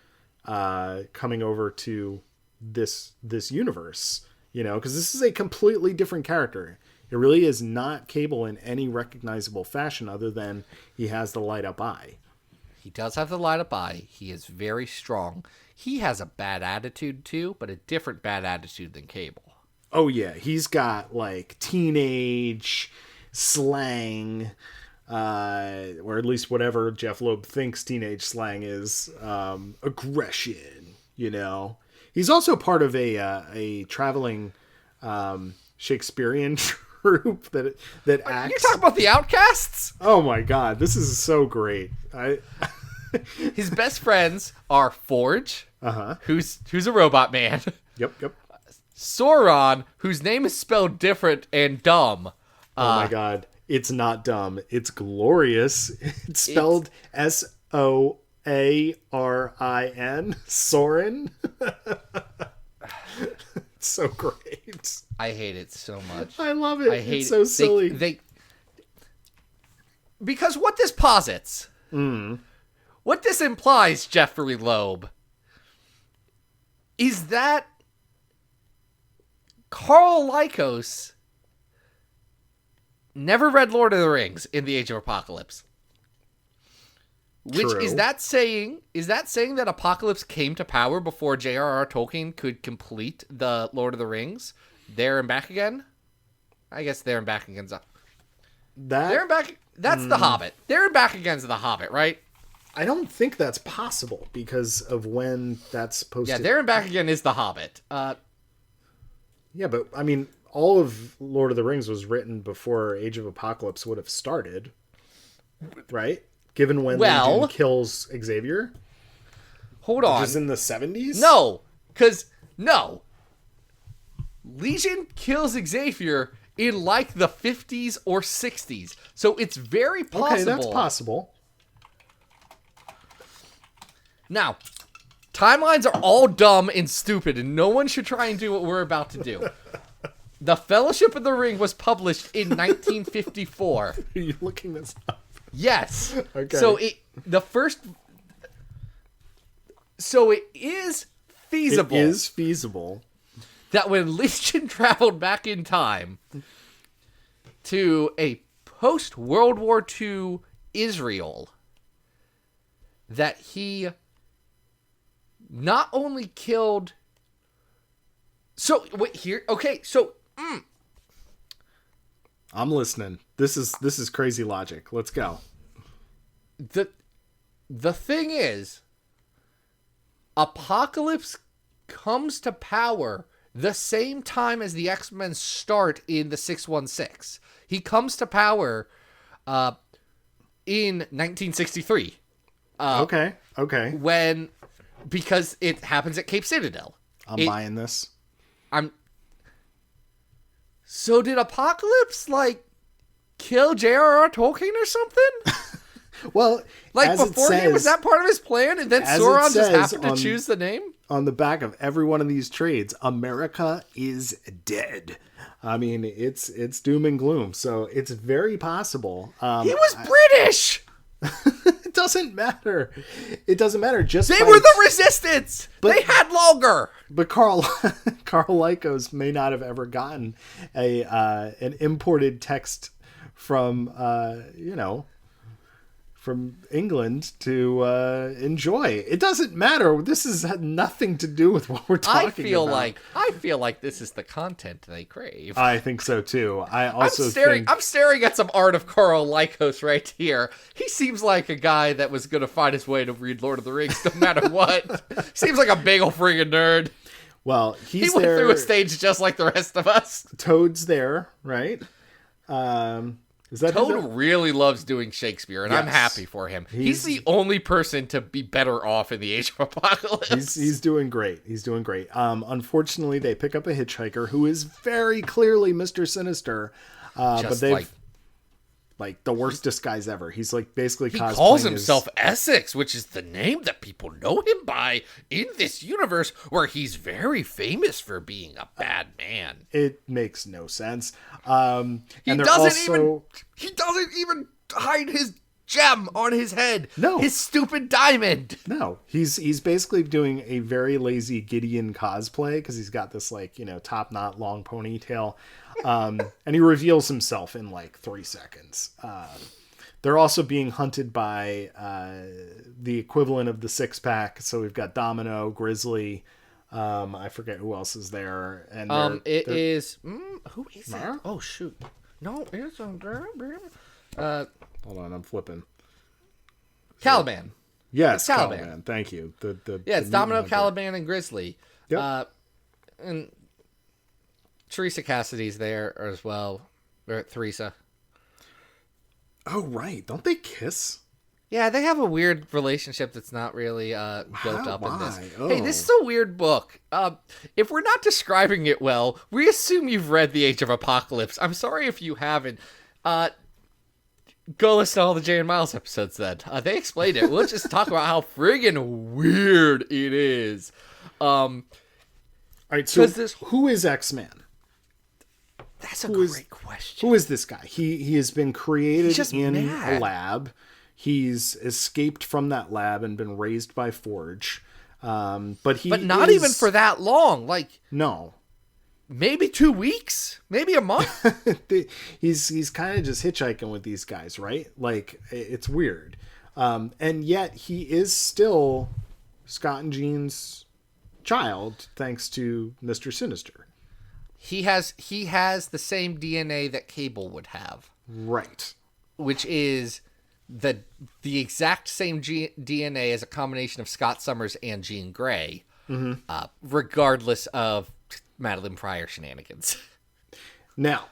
[SPEAKER 2] coming over to this universe, because this is a completely different character. It really is not Cable in any recognizable fashion other than he has the light up eye.
[SPEAKER 1] He does have the light up eye. He is very strong. He has a bad attitude too, but a different bad attitude than Cable.
[SPEAKER 2] Oh yeah, he's got like teenage slang, or at least whatever Jeff Loeb thinks teenage slang is, aggression, you know. He's also part of a traveling Shakespearean troupe that acts.
[SPEAKER 1] You talk about the Outcasts?
[SPEAKER 2] Oh my god, this is so great.
[SPEAKER 1] His best friends are Forge, who's a robot man.
[SPEAKER 2] Yep.
[SPEAKER 1] Sauron, whose name is spelled different and dumb.
[SPEAKER 2] Oh my god, it's not dumb. It's glorious. It's spelled Soarin. Soren. It's so great.
[SPEAKER 1] I hate it so much.
[SPEAKER 2] I love it. It's so silly.
[SPEAKER 1] Because what this posits, what this implies, Jeffrey Loeb, is that Carl Lycos never read Lord of the Rings in the Age of Apocalypse. Which
[SPEAKER 2] True.
[SPEAKER 1] is that saying that Apocalypse came to power before J.R.R. Tolkien could complete the Lord of the Rings? There and Back Again? I guess There and Back Again's up. There and Back, that's The Hobbit. There and Back Again's The Hobbit, right?
[SPEAKER 2] I don't think that's possible because of when that's supposed to...
[SPEAKER 1] Yeah, There and Back Again is The Hobbit.
[SPEAKER 2] Yeah, but I mean, all of Lord of the Rings was written before Age of Apocalypse would have started, right? Given when Legion kills Xavier.
[SPEAKER 1] Hold on.
[SPEAKER 2] Which is in the 70s?
[SPEAKER 1] No, because Legion kills Xavier in like the 50s or 60s. So it's very possible.
[SPEAKER 2] Okay, that's possible.
[SPEAKER 1] Now, timelines are all dumb and stupid, and no one should try and do what we're about to do. The Fellowship of the Ring was published in 1954.
[SPEAKER 2] Are you looking this up?
[SPEAKER 1] Yes.
[SPEAKER 2] Okay.
[SPEAKER 1] So it is feasible.
[SPEAKER 2] It is feasible
[SPEAKER 1] that when Legion traveled back in time to a post-World War II Israel, that he not only killed... So, wait, here... Okay, so...
[SPEAKER 2] I'm listening. This is crazy logic. Let's go.
[SPEAKER 1] The thing is, Apocalypse comes to power the same time as the X-Men start in the 616. He comes to power in 1963.
[SPEAKER 2] Okay.
[SPEAKER 1] Because it happens at Cape Citadel.
[SPEAKER 2] I'm buying this.
[SPEAKER 1] So did Apocalypse, kill J.R.R. Tolkien or something?
[SPEAKER 2] Well,
[SPEAKER 1] beforehand, was that part of his plan? And then Sauron just happened to choose the name?
[SPEAKER 2] On the back of every one of these trades, America is dead. I mean, it's doom and gloom. So it's very possible.
[SPEAKER 1] He was British!
[SPEAKER 2] It doesn't matter. It doesn't matter.
[SPEAKER 1] They were the Resistance! They had longer!
[SPEAKER 2] But Carl Lycos may not have ever gotten an imported text from from England to enjoy. It doesn't matter. This has had nothing to do with what we're talking about.
[SPEAKER 1] I feel like this is the content they crave.
[SPEAKER 2] I think so too. I'm
[SPEAKER 1] staring at some art of Carl Lycos right here. He seems like a guy that was going to find his way to read Lord of the Rings no matter what. Seems like a big ol' friggin' nerd.
[SPEAKER 2] Well, he
[SPEAKER 1] went through a stage just like the rest of us.
[SPEAKER 2] Toad's there, right?
[SPEAKER 1] Toad really loves doing Shakespeare, and yes. I'm happy for him. He's the only person to be better off in the Age of Apocalypse.
[SPEAKER 2] He's doing great. Unfortunately, they pick up a hitchhiker who is very clearly Mr. Sinister, but they've the worst disguise ever. He's basically cosplaying. He
[SPEAKER 1] calls himself Essex, which is the name that people know him by in this universe, where he's very famous for being a bad man.
[SPEAKER 2] It makes no sense.
[SPEAKER 1] He doesn't even hide his gem on his head.
[SPEAKER 2] No.
[SPEAKER 1] His stupid diamond.
[SPEAKER 2] No, he's basically doing a very lazy Gideon cosplay because he's got this like, top knot long ponytail, and he reveals himself in like 3 seconds. They're also being hunted by the equivalent of the 6-pack. So we've got Domino, Grizzly. I forget who else is there. And
[SPEAKER 1] who is it? Oh shoot, no, it's
[SPEAKER 2] hold on, I'm flipping.
[SPEAKER 1] Caliban.
[SPEAKER 2] Yes,
[SPEAKER 1] it's Caliban.
[SPEAKER 2] Caliban. Thank you.
[SPEAKER 1] It's Domino, Caliban, and Grizzly. Yep. And Teresa Cassidy's there as well. Or Teresa.
[SPEAKER 2] Oh right, don't they kiss?
[SPEAKER 1] Yeah, they have a weird relationship that's not really built up in this.
[SPEAKER 2] Oh.
[SPEAKER 1] Hey, this is a weird book. If we're not describing it well, we assume you've read The Age of Apocalypse. I'm sorry if you haven't. Go listen to all the Jay and Miles episodes then. They explained it. We'll just talk about how friggin' weird it is.
[SPEAKER 2] All right, so who is X-Man?
[SPEAKER 1] That's a great question.
[SPEAKER 2] Who is this guy? He has been created in
[SPEAKER 1] mad.
[SPEAKER 2] a lab. He's escaped from that lab and been raised by Forge. But
[SPEAKER 1] not even for that long. Like,
[SPEAKER 2] no,
[SPEAKER 1] maybe 2 weeks, maybe a month.
[SPEAKER 2] he's kind of just hitchhiking with these guys, right? Like, it's weird. And yet he is still Scott and Jean's child, thanks to Mr. Sinister.
[SPEAKER 1] He has the same DNA that Cable would have.
[SPEAKER 2] Right.
[SPEAKER 1] Which is the exact same DNA as a combination of Scott Summers and Jean Grey, regardless of Madeline Pryor shenanigans.
[SPEAKER 2] Now,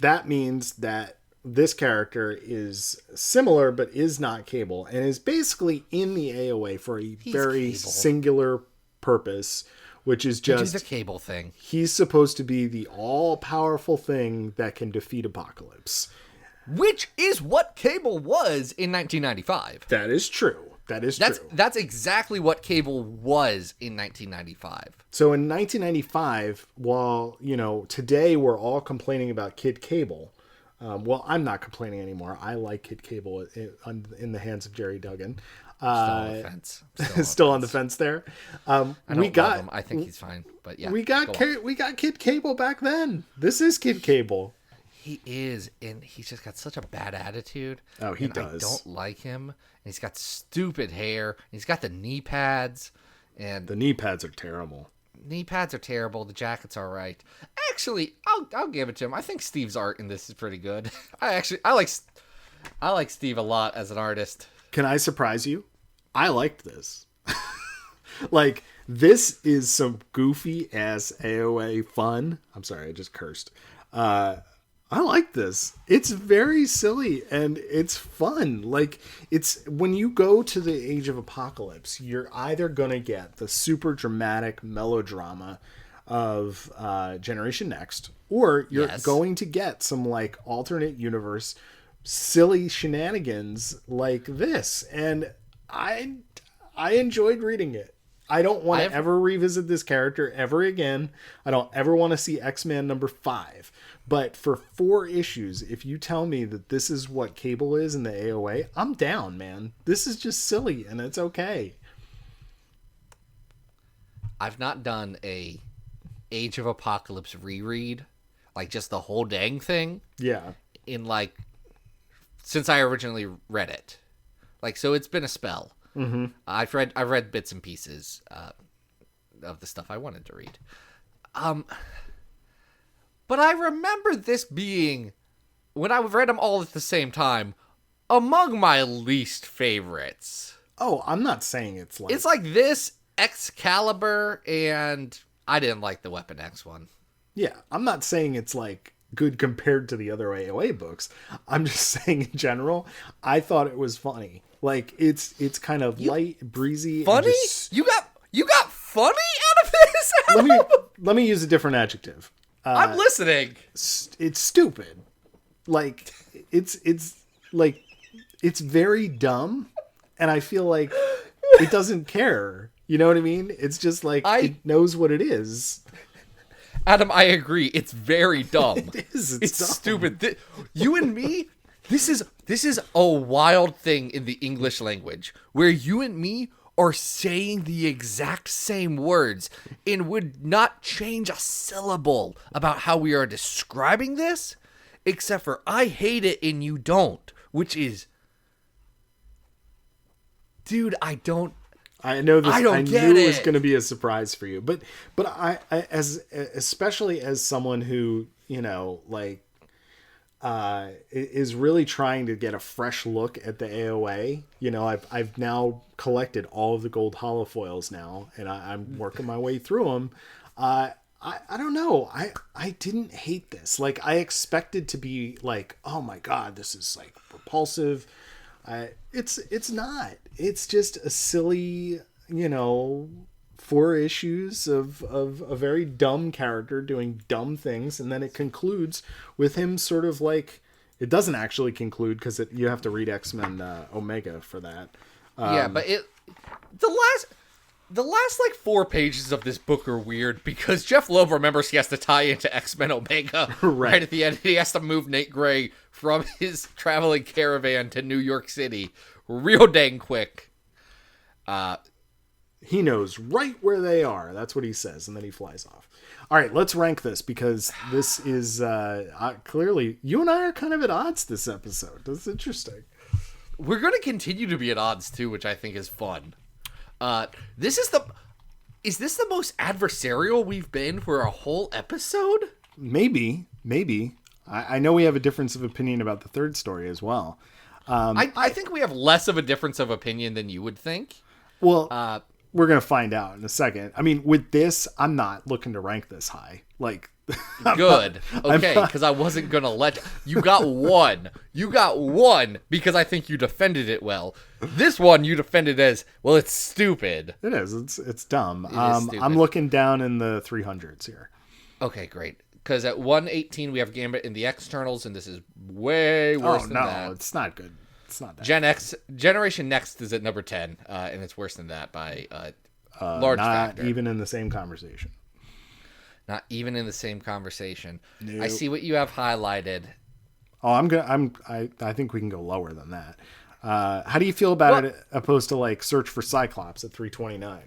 [SPEAKER 2] that means that this character is similar but is not Cable and is basically in the AOA for a very singular purpose, which is just
[SPEAKER 1] the Cable thing.
[SPEAKER 2] He's supposed to be the all-powerful thing that can defeat Apocalypse.
[SPEAKER 1] Which is what Cable was in 1995.
[SPEAKER 2] That is true.
[SPEAKER 1] That's exactly what Cable was in 1995.
[SPEAKER 2] So in 1995, while, today we're all complaining about Kid Cable. Well, I'm not complaining anymore. I like Kid Cable in the hands of Jerry Duggan.
[SPEAKER 1] Still on the fence.
[SPEAKER 2] Still on the fence there.
[SPEAKER 1] I don't love him. I think he's fine, but yeah.
[SPEAKER 2] We got Kid Cable back then. This is Kid Cable.
[SPEAKER 1] He is, and he's just got such a bad attitude.
[SPEAKER 2] Oh, he does.
[SPEAKER 1] I don't like him. And he's got stupid hair. And he's got the knee pads, and
[SPEAKER 2] the knee pads are terrible.
[SPEAKER 1] Knee pads are terrible. The jacket's all right. Actually, I'll give it to him. I think Steve's art in this is pretty good. I like Steve a lot as an artist.
[SPEAKER 2] Can I surprise you? I liked this. Like, this is some goofy ass AOA fun. I'm sorry, I just cursed. I like this. It's very silly and it's fun. Like, it's when you go to the Age of Apocalypse, you're either going to get the super dramatic melodrama of Generation Next, or you're going to get some like alternate universe silly shenanigans like this. And I enjoyed reading it. I don't want to ever revisit this character ever again. I don't ever want to see X-Men number 5. But for 4 issues, if you tell me that this is what Cable is in the AOA, I'm down, man. This is just silly, and it's okay.
[SPEAKER 1] I've not done a Age of Apocalypse reread, like just the whole dang thing.
[SPEAKER 2] Yeah.
[SPEAKER 1] Since I originally read it. Like, so it's been a spell.
[SPEAKER 2] Mm-hmm.
[SPEAKER 1] I've read bits and pieces of the stuff I wanted to read. But I remember this being, when I read them all at the same time, among my least favorites.
[SPEAKER 2] Oh, I'm not saying it's like...
[SPEAKER 1] It's like this, Excalibur, and I didn't like the Weapon X one.
[SPEAKER 2] Yeah, I'm not saying it's like good compared to the other AOA books. I'm just saying in general, I thought it was funny. Like, it's kind of light, breezy.
[SPEAKER 1] Funny? You got funny out of this?
[SPEAKER 2] Let me use a different adjective.
[SPEAKER 1] I'm listening.
[SPEAKER 2] It's stupid. Like, it's very dumb, and I feel like it doesn't care. You know what I mean? It's just like it knows what it is.
[SPEAKER 1] Adam, I agree. It's very dumb.
[SPEAKER 2] It is.
[SPEAKER 1] It's
[SPEAKER 2] dumb.
[SPEAKER 1] stupid. You and me, This is a wild thing in the English language where you and me are saying the exact same words and would not change a syllable about how we are describing this, except for I hate it and you don't, which is, dude, I
[SPEAKER 2] know this. I knew it was
[SPEAKER 1] it.
[SPEAKER 2] going to be a surprise for you, but I especially as someone who, you know, like, is really trying to get a fresh look at the AOA. You know, I've now collected all of the gold holofoils now, and I'm working my way through them. I don't know. I didn't hate this. Like, I expected to be like, oh my god, this is like repulsive. It's not. It's just a silly, you know, 4 issues of a very dumb character doing dumb things, and then it concludes with him sort of like, it doesn't actually conclude because you have to read X-Men Omega for that.
[SPEAKER 1] Yeah, but the last like 4 pages of this book are weird because Jeff Loeb remembers he has to tie into X-Men Omega right at the end. He has to move Nate Gray from his traveling caravan to New York City real dang quick.
[SPEAKER 2] He knows right where they are. That's what he says, and then he flies off. All right, let's rank this because this is clearly, you and I are kind of at odds this episode. That's interesting.
[SPEAKER 1] We're going to continue to be at odds too, which I think is fun. Is this the most adversarial we've been for a whole episode?
[SPEAKER 2] Maybe. I know we have a difference of opinion about the third story as well.
[SPEAKER 1] I think we have less of a difference of opinion than you would think.
[SPEAKER 2] Well, we're going to find out in a second. I mean, with this, I'm not looking to rank this high. Like,
[SPEAKER 1] good. Okay, because I wasn't going to let you got one. You got one because I think you defended it well. This one you defended as, well, it's stupid.
[SPEAKER 2] It is. It's dumb.
[SPEAKER 1] It is stupid.
[SPEAKER 2] I'm looking down in the 300s here.
[SPEAKER 1] Okay, great. Because at 118 we have Gambit in the externals, and this is way worse than that.
[SPEAKER 2] No, it's not good. It's not that.
[SPEAKER 1] Generation Next is at number 10, and it's worse than that by large factor.
[SPEAKER 2] Not even in the same conversation.
[SPEAKER 1] Not even in the same conversation.
[SPEAKER 2] Nope.
[SPEAKER 1] I see what you have highlighted.
[SPEAKER 2] Oh, I think we can go lower than that. How do you feel about it opposed to like Search for Cyclops at 329?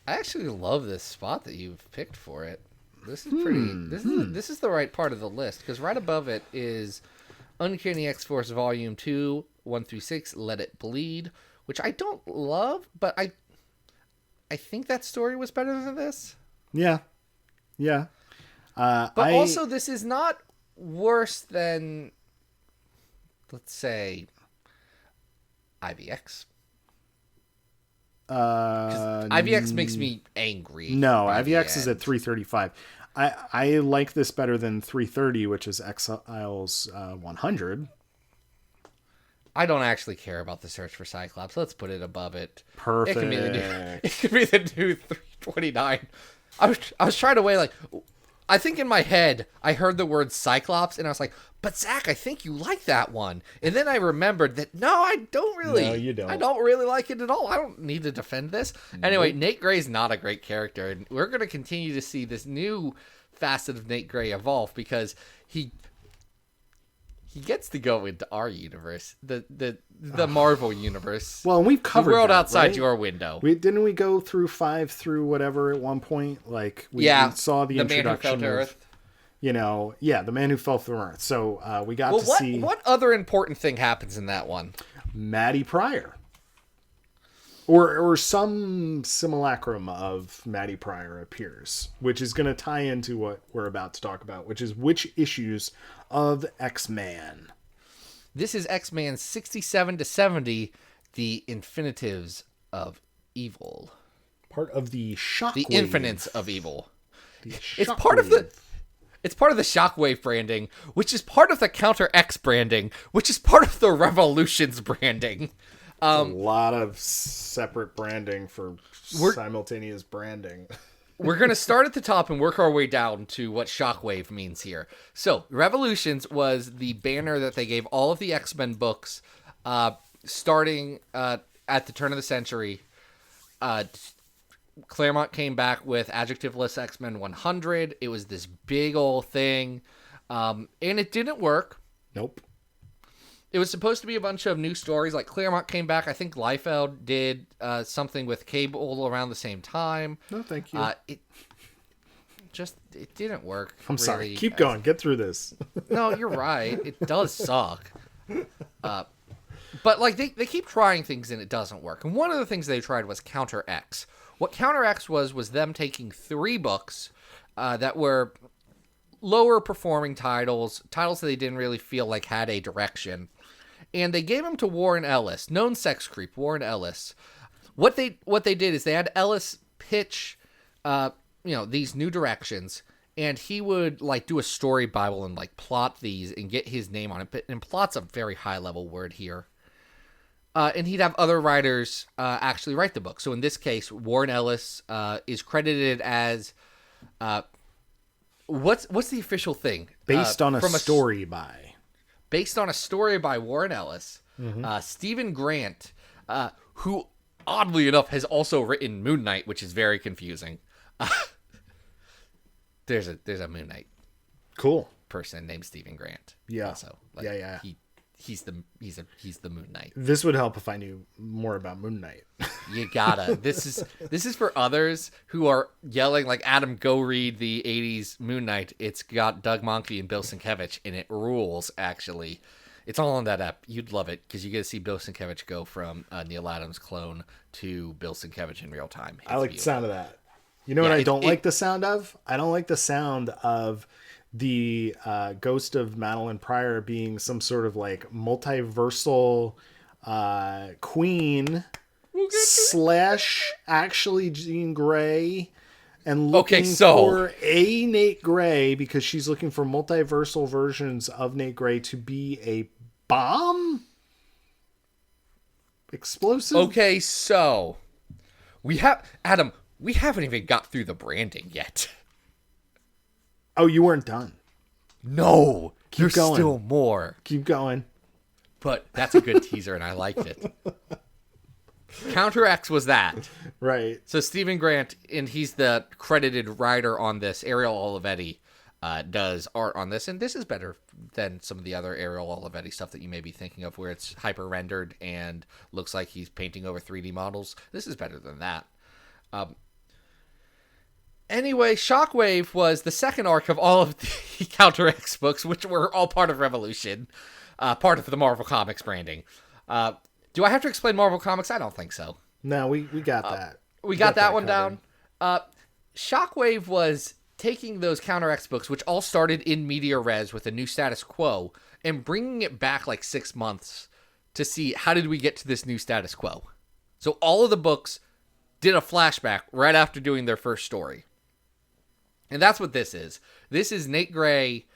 [SPEAKER 1] I actually love this spot that you've picked for it. This is pretty. This is the right part of the list because right above it is Uncanny X-Force Volume 2, 1-6, Let It Bleed, which I don't love, but I think that story was better than this.
[SPEAKER 2] Yeah.
[SPEAKER 1] But also, this is not worse than, let's say, IVX. IVX makes me angry.
[SPEAKER 2] No, IVX is at 335. I like this better than 330, which is Exiles 100.
[SPEAKER 1] I don't actually care about the Search for Cyclops. Let's put it above it.
[SPEAKER 2] Perfect.
[SPEAKER 1] It can be the new 329. I was trying to weigh, like, I think in my head I heard the word Cyclops and I was like, but Zach, I think you like that one. And then I remembered that no, I don't really.
[SPEAKER 2] No, you don't.
[SPEAKER 1] I don't really like it at all. I don't need to defend this. Anyway, Nate Gray's not a great character, and we're going to continue to see this new facet of Nate Gray evolve because he gets to go into our universe, the Marvel universe.
[SPEAKER 2] Well, we've covered
[SPEAKER 1] the world
[SPEAKER 2] that,
[SPEAKER 1] outside
[SPEAKER 2] right?
[SPEAKER 1] your window.
[SPEAKER 2] Didn't we go through 5 through whatever at one point? Like we saw the introduction
[SPEAKER 1] Man Who Fell to
[SPEAKER 2] of,
[SPEAKER 1] Earth.
[SPEAKER 2] you know, the man who fell from Earth. So we got to see
[SPEAKER 1] what other important thing happens in that one?
[SPEAKER 2] Maddie Pryor. Or some simulacrum of Maddie Pryor appears, which is going to tie into what we're about to talk about, which is which issues of X-Man.
[SPEAKER 1] This is X-Man 67 to 70, the infinitives of evil.
[SPEAKER 2] Part of the Shockwave.
[SPEAKER 1] The infinites of evil. It's part of the Shockwave branding, which is part of the Counter X branding, which is part of the Revolutions branding.
[SPEAKER 2] A lot of separate branding for simultaneous branding.
[SPEAKER 1] We're going to start at the top and work our way down to what Shockwave means here. So, Revolutions was the banner that they gave all of the X-Men books starting at the turn of the century Claremont came back with Adjectiveless X-Men 100. It was this big old thing, and it didn't work.
[SPEAKER 2] Nope.
[SPEAKER 1] It was supposed to be a bunch of new stories. Like, Claremont came back. I think Liefeld did something with Cable around the same time.
[SPEAKER 2] No, thank you.
[SPEAKER 1] It didn't work.
[SPEAKER 2] I'm sorry. Keep going. Get through this.
[SPEAKER 1] No, you're right. It does suck. But, like, they keep trying things and it doesn't work. And one of the things they tried was Counter X. What Counter X was them taking 3 books that were lower performing titles that they didn't really feel like had a direction. And they gave them to Warren Ellis, known sex creep, Warren Ellis. What they did is they had Ellis pitch, these new directions, and he would like do a story Bible and like plot these and get his name on it. And plot's a very high level word here. And he'd have other writers actually write the book. So in this case, Warren Ellis is credited as what's the official thing?
[SPEAKER 2] Based on a story by.
[SPEAKER 1] Based on a story by Warren Ellis, Stephen Grant, who oddly enough has also written Moon Knight, which is very confusing. There's a Moon Knight,
[SPEAKER 2] cool
[SPEAKER 1] person named Stephen Grant.
[SPEAKER 2] Yeah.
[SPEAKER 1] Also,
[SPEAKER 2] yeah.
[SPEAKER 1] He's the Moon Knight.
[SPEAKER 2] This would help if I knew more about Moon Knight.
[SPEAKER 1] You gotta. This is for others who are yelling like, Adam, go read the 80s Moon Knight. It's got Doug Mahnke and Bill Sienkiewicz, and it rules, actually. It's all on that app. You'd love it, because you get to see Bill Sienkiewicz go from Neil Adams' clone to Bill Sienkiewicz in real time.
[SPEAKER 2] I like the sound of that. You know what I don't like the sound of? I don't like the sound of the ghost of Madeline Pryor being some sort of like multiversal queen / actually Jean Grey, and looking for a Nate Grey, because she's looking for multiversal versions of Nate Grey to be a bomb explosive.
[SPEAKER 1] Okay, so we haven't even got through the branding yet.
[SPEAKER 2] Oh, you weren't done.
[SPEAKER 1] No,
[SPEAKER 2] there's going.
[SPEAKER 1] Still more.
[SPEAKER 2] Keep going.
[SPEAKER 1] But that's a good teaser, and I liked it. Counter X was that.
[SPEAKER 2] Right.
[SPEAKER 1] So Stephen Grant, and he's the credited writer on this. Ariel Olivetti does art on this, and this is better than some of the other Ariel Olivetti stuff that you may be thinking of, where it's hyper-rendered and looks like he's painting over 3D models. This is better than that. Anyway, Shockwave was the second arc of all of the Counter X books, which were all part of Revolution, part of the Marvel Comics branding. Do I have to explain Marvel Comics? I don't think so.
[SPEAKER 2] No, we got that.
[SPEAKER 1] We got that one covered. Down. Shockwave was taking those Counter X books, which all started in Media Res with a new status quo, and bringing it back like 6 months to see how did we get to this new status quo. So all of the books did a flashback right after doing their first story. And that's what this is. This is Nate Grey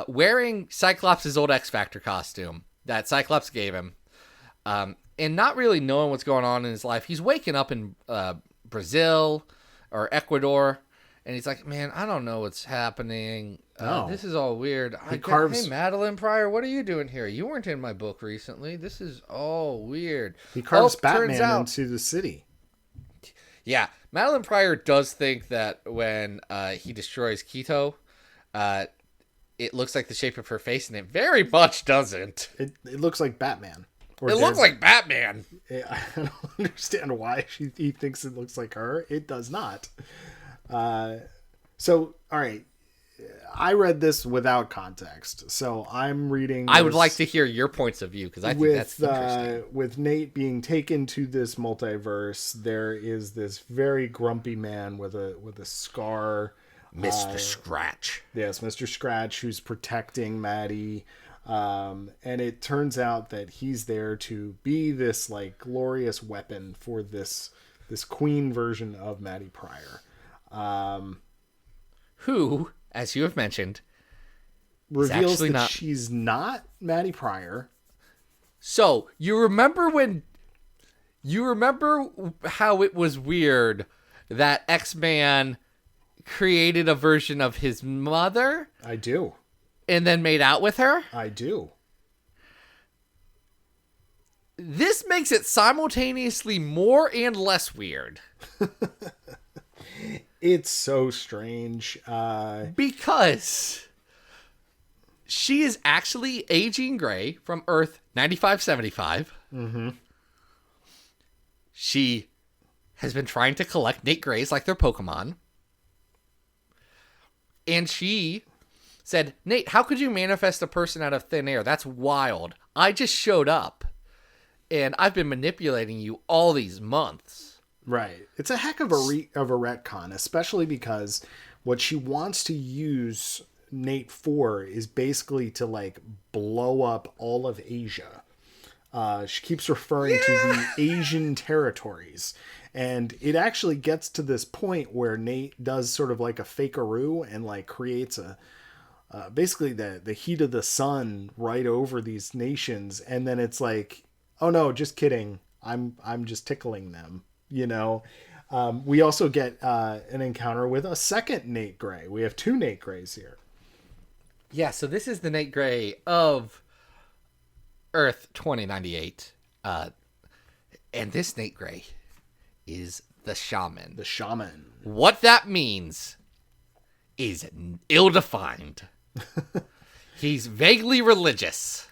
[SPEAKER 1] wearing Cyclops' old X-Factor costume that Cyclops gave him, and not really knowing what's going on in his life. He's waking up in Brazil or Ecuador, and he's like, man, I don't know what's happening. This is all weird. Hey, Madeline Pryor, what are you doing here? You weren't in my book recently. This is all weird.
[SPEAKER 2] He carves Batman into the city.
[SPEAKER 1] Yeah, Madeline Pryor does think that when he destroys Quito, it looks like the shape of her face, and it very much doesn't.
[SPEAKER 2] It looks like Batman.
[SPEAKER 1] It looks like Batman.
[SPEAKER 2] I don't understand why he thinks it looks like her. It does not. So, all right. I read this without context, so I'm reading this.
[SPEAKER 1] I would like to hear your points of view, because I think that's interesting.
[SPEAKER 2] With Nate being taken to this multiverse, there is this very grumpy man with a scar,
[SPEAKER 1] Mr. Scratch.
[SPEAKER 2] Yes, Mr. Scratch, who's protecting Maddie, and it turns out that he's there to be this like glorious weapon for this queen version of Maddie Pryor,
[SPEAKER 1] who, as you have mentioned,
[SPEAKER 2] reveals that she's not Maddie Pryor.
[SPEAKER 1] So, you remember how it was weird that X-Man created a version of his mother?
[SPEAKER 2] I do.
[SPEAKER 1] And then made out with her?
[SPEAKER 2] I do.
[SPEAKER 1] This makes it simultaneously more and less weird.
[SPEAKER 2] It's so strange.
[SPEAKER 1] Because she is actually aging Gray from Earth 9575.
[SPEAKER 2] Mm-hmm.
[SPEAKER 1] She has been trying to collect Nate Grays like they're Pokemon. And she said, Nate, how could you manifest a person out of thin air? That's wild. I just showed up. And I've been manipulating you all these months.
[SPEAKER 2] Right. It's a heck of a retcon, especially because what she wants to use Nate for is basically to like blow up all of Asia. She keeps referring to the Asian territories. And it actually gets to this point where Nate does sort of like a fakearoo and like creates a basically the heat of the sun right over these nations. And then it's like, oh no, just kidding. I'm just tickling them, you know? We also get an encounter with a second Nate Gray. We have two Nate Grays here.
[SPEAKER 1] Yeah, so this is the Nate Gray of Earth 2098. And this Nate Gray is the shaman.
[SPEAKER 2] The shaman.
[SPEAKER 1] What that means is ill-defined. He's vaguely religious.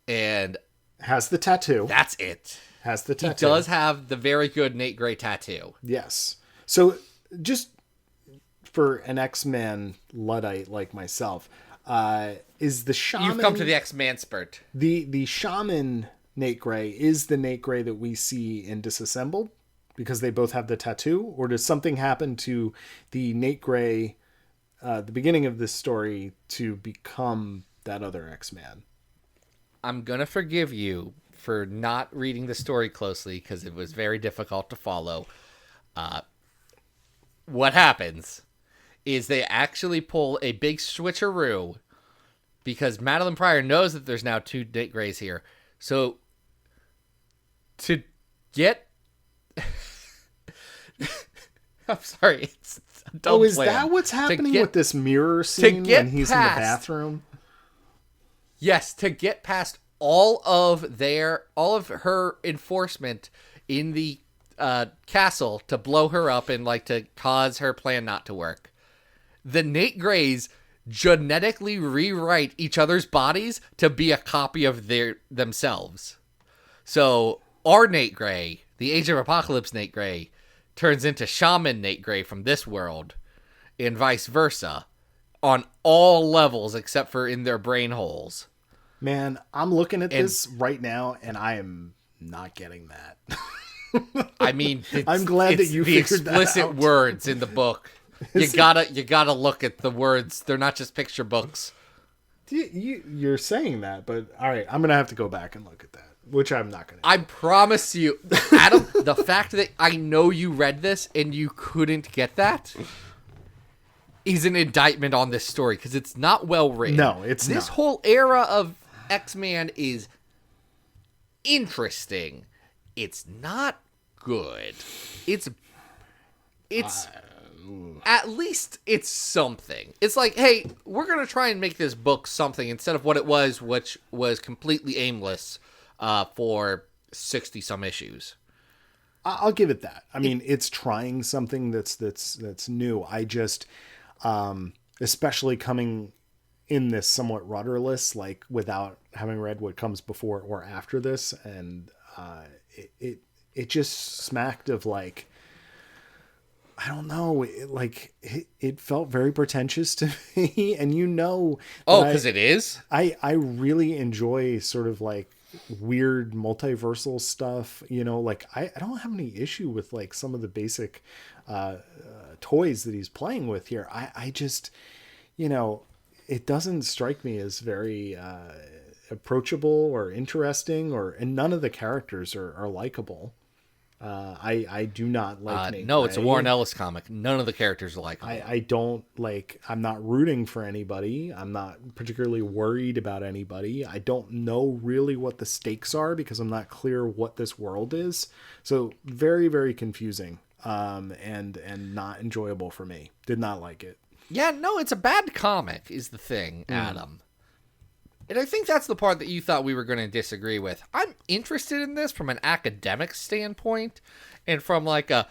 [SPEAKER 1] And
[SPEAKER 2] has the tattoo.
[SPEAKER 1] That's it.
[SPEAKER 2] Has the tattoo.
[SPEAKER 1] He does have the very good Nate Gray tattoo.
[SPEAKER 2] Yes. So just for an X-Man Luddite like myself, is the shaman...
[SPEAKER 1] You've come to the X-Man spurt.
[SPEAKER 2] The shaman Nate Gray is the Nate Gray that we see in Disassembled because they both have the tattoo? Or does something happen to the Nate Gray, the beginning of this story, to become that other X-Man?
[SPEAKER 1] I'm going to forgive you for not reading the story closely because it was very difficult to follow. What happens is they actually pull a big switcheroo because Madeline Pryor knows that there's now two Nate Grays here. So to get... I'm sorry. It's a dumb
[SPEAKER 2] is
[SPEAKER 1] plan.
[SPEAKER 2] that what's happening with this mirror scene when he's in the bathroom?
[SPEAKER 1] Yes, to get past all of her enforcement in the castle to blow her up and like to cause her plan not to work. The Nate Grays genetically rewrite each other's bodies to be a copy of themselves. So our Nate Gray, the Age of Apocalypse Nate Gray, turns into Shaman Nate Gray from this world, and vice versa, on all levels except for in their brain holes.
[SPEAKER 2] Man, I'm looking at this right now, and I am not getting that.
[SPEAKER 1] I mean,
[SPEAKER 2] I'm glad that you figured that out.
[SPEAKER 1] The explicit words in the book. You gotta look at the words. They're not just picture books.
[SPEAKER 2] You're saying that, but all right, I'm gonna have to go back and look at that, which I'm not gonna.
[SPEAKER 1] I promise you, Adam. The fact that I know you read this and you couldn't get that is an indictment on this story because it's not well written.
[SPEAKER 2] No, it's not.
[SPEAKER 1] This whole era of X-Man is interesting. It's not good. It's at least it's something. It's like, hey, we're going to try and make this book something instead of what it was, which was completely aimless for 60-some issues.
[SPEAKER 2] I'll give it that. I mean, it's trying something that's new. I just, especially coming in this somewhat rudderless, like without having read what comes before or after this, and it just smacked of like, I don't know, it felt very pretentious to me, and
[SPEAKER 1] because it is.
[SPEAKER 2] I really enjoy sort of like weird multiversal stuff, like I don't have any issue with like some of the basic toys that he's playing with here. I just, it doesn't strike me as very approachable or interesting, and none of the characters are likable. I do not like Nate
[SPEAKER 1] No,
[SPEAKER 2] Gray.
[SPEAKER 1] it's a Warren Ellis comic. None of the characters are likable.
[SPEAKER 2] I don't like, I'm not rooting for anybody. I'm not particularly worried about anybody. I don't know really what the stakes are because I'm not clear what this world is. So very, very confusing, and not enjoyable for me. Did not like it.
[SPEAKER 1] Yeah, no, it's a bad comic is the thing, Adam. And I think that's the part that you thought we were going to disagree with. I'm interested in this from an academic standpoint and from like a,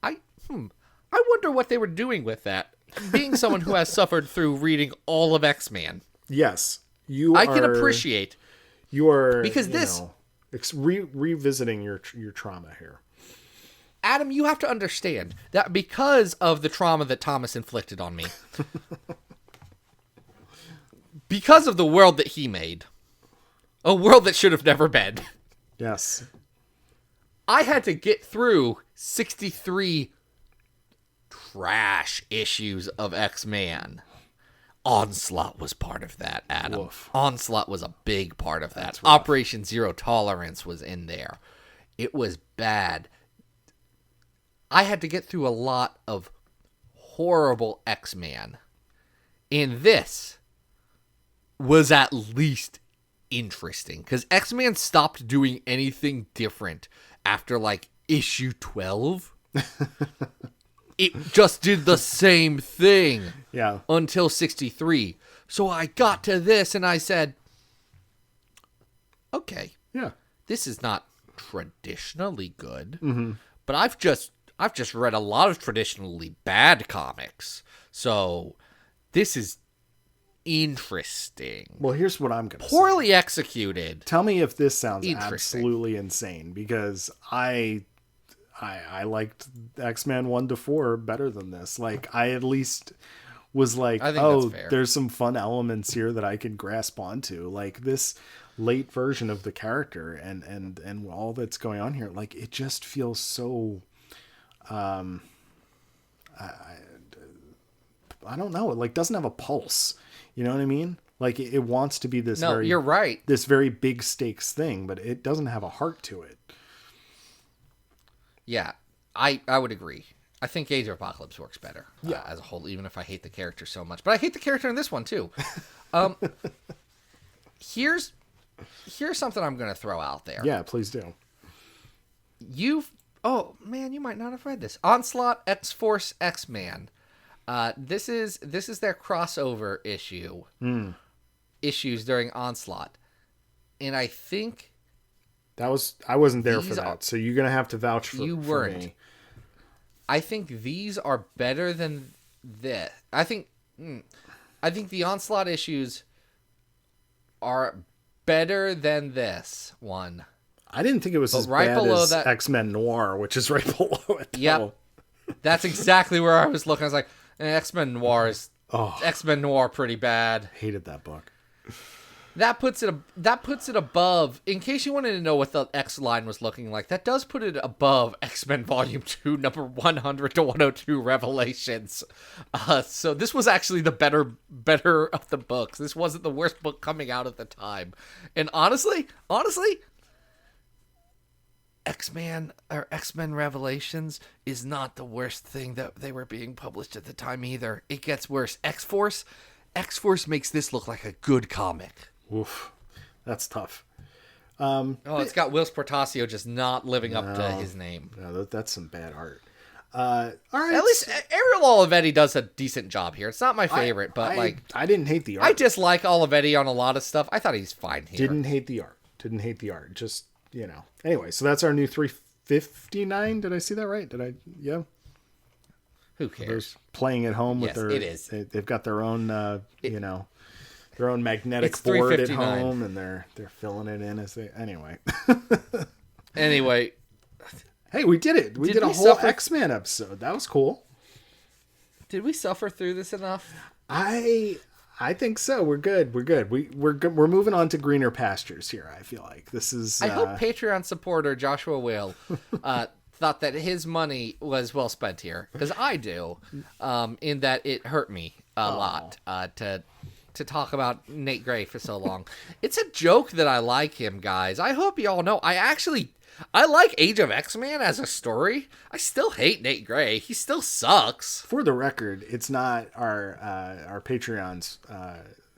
[SPEAKER 1] I I wonder what they were doing with that. Being someone who has suffered through reading all of X-Man.
[SPEAKER 2] Yes.
[SPEAKER 1] I can appreciate.
[SPEAKER 2] You are,
[SPEAKER 1] because this...
[SPEAKER 2] revisiting your trauma here.
[SPEAKER 1] Adam, you have to understand that because of the trauma that Thomas inflicted on me, because of the world that he made, a world that should have never been.
[SPEAKER 2] Yes.
[SPEAKER 1] I had to get through 63 trash issues of X-Man. Onslaught was part of that, Adam.
[SPEAKER 2] Woof.
[SPEAKER 1] Onslaught was a big part of that.
[SPEAKER 2] That's rough.
[SPEAKER 1] Operation Zero Tolerance was in there. It was bad. I had to get through a lot of horrible X-Man. And this was at least interesting. Because X-Man stopped doing anything different after, like, issue 12. It just did the same thing.
[SPEAKER 2] Yeah.
[SPEAKER 1] Until 63. So I got to this and I said, okay.
[SPEAKER 2] Yeah.
[SPEAKER 1] This is not traditionally good.
[SPEAKER 2] Mm-hmm.
[SPEAKER 1] But I've just read a lot of traditionally bad comics. So this is interesting.
[SPEAKER 2] Well, here's what I'm going to say.
[SPEAKER 1] Poorly executed.
[SPEAKER 2] Tell me if this sounds absolutely insane, because I liked X-Men 1 to 4 better than this. Like, I at least was like, oh, there's some fun elements here that I can grasp onto. Like, this late version of the character and all that's going on here, like, it just feels so I don't know, it like doesn't have a pulse. You know what I mean? Like, it wants to be this
[SPEAKER 1] you're right.
[SPEAKER 2] This very big stakes thing, but it doesn't have a heart to it.
[SPEAKER 1] Yeah, I would agree. I think Age of Apocalypse works better as a whole, even if I hate the character so much. But I hate the character in this one, too. Here's something I'm going to throw out there.
[SPEAKER 2] Yeah, please do.
[SPEAKER 1] Oh, man, you might not have read this. Onslaught, X-Force, X-Man. This is their crossover issue. Issues during Onslaught. And I think...
[SPEAKER 2] I wasn't there for that, so you're going to have to vouch for
[SPEAKER 1] you weren't.
[SPEAKER 2] me.
[SPEAKER 1] I think these are better than this. I think the Onslaught issues are better than this one.
[SPEAKER 2] I didn't think it was as
[SPEAKER 1] right
[SPEAKER 2] bad
[SPEAKER 1] below
[SPEAKER 2] as
[SPEAKER 1] that,
[SPEAKER 2] X-Men Noir, which is right below it.
[SPEAKER 1] Yep. That's exactly where I was looking. I was like, X-Men Noir is X-Men Noir pretty bad.
[SPEAKER 2] Hated that book.
[SPEAKER 1] That puts it above. In case you wanted to know what the X line was looking like, that does put it above X-Men Volume 2, number 100 to 102 Revelations. So this was actually the better of the books. This wasn't the worst book coming out at the time. And honestly, X-Men Revelations is not the worst thing that they were being published at the time either. It gets worse. X-Force makes this look like a good comic.
[SPEAKER 2] Oof, that's tough.
[SPEAKER 1] It's got Will Portasio just not living up to his name.
[SPEAKER 2] No, that's some bad art. All right.
[SPEAKER 1] At least Ariel Olivetti does a decent job here. It's not my favorite, but
[SPEAKER 2] I didn't hate the art.
[SPEAKER 1] I dislike Olivetti on a lot of stuff. I thought he's fine here.
[SPEAKER 2] Didn't hate the art. Just, Anyway, so that's our new 359. Did I see that right? Yeah.
[SPEAKER 1] Who cares?
[SPEAKER 2] They're playing at home with
[SPEAKER 1] it is.
[SPEAKER 2] They've got their own, their own magnetic board at home, and they're filling it in as they. Anyway.
[SPEAKER 1] Anyway.
[SPEAKER 2] Hey, we did it. We did a whole X-Men episode. That was cool.
[SPEAKER 1] Did we suffer through this enough?
[SPEAKER 2] I think so. We're good. We're moving on to greener pastures here. I feel like this is.
[SPEAKER 1] I hope Patreon supporter Joshua Will thought that his money was well spent here, because I do. In that it hurt me a lot to talk about Nate Gray for so long. It's a joke that I like him, guys. I hope you all know. I like Age of X-Man as a story. I still hate Nate Gray. He still sucks.
[SPEAKER 2] For the record, it's not our Patreon's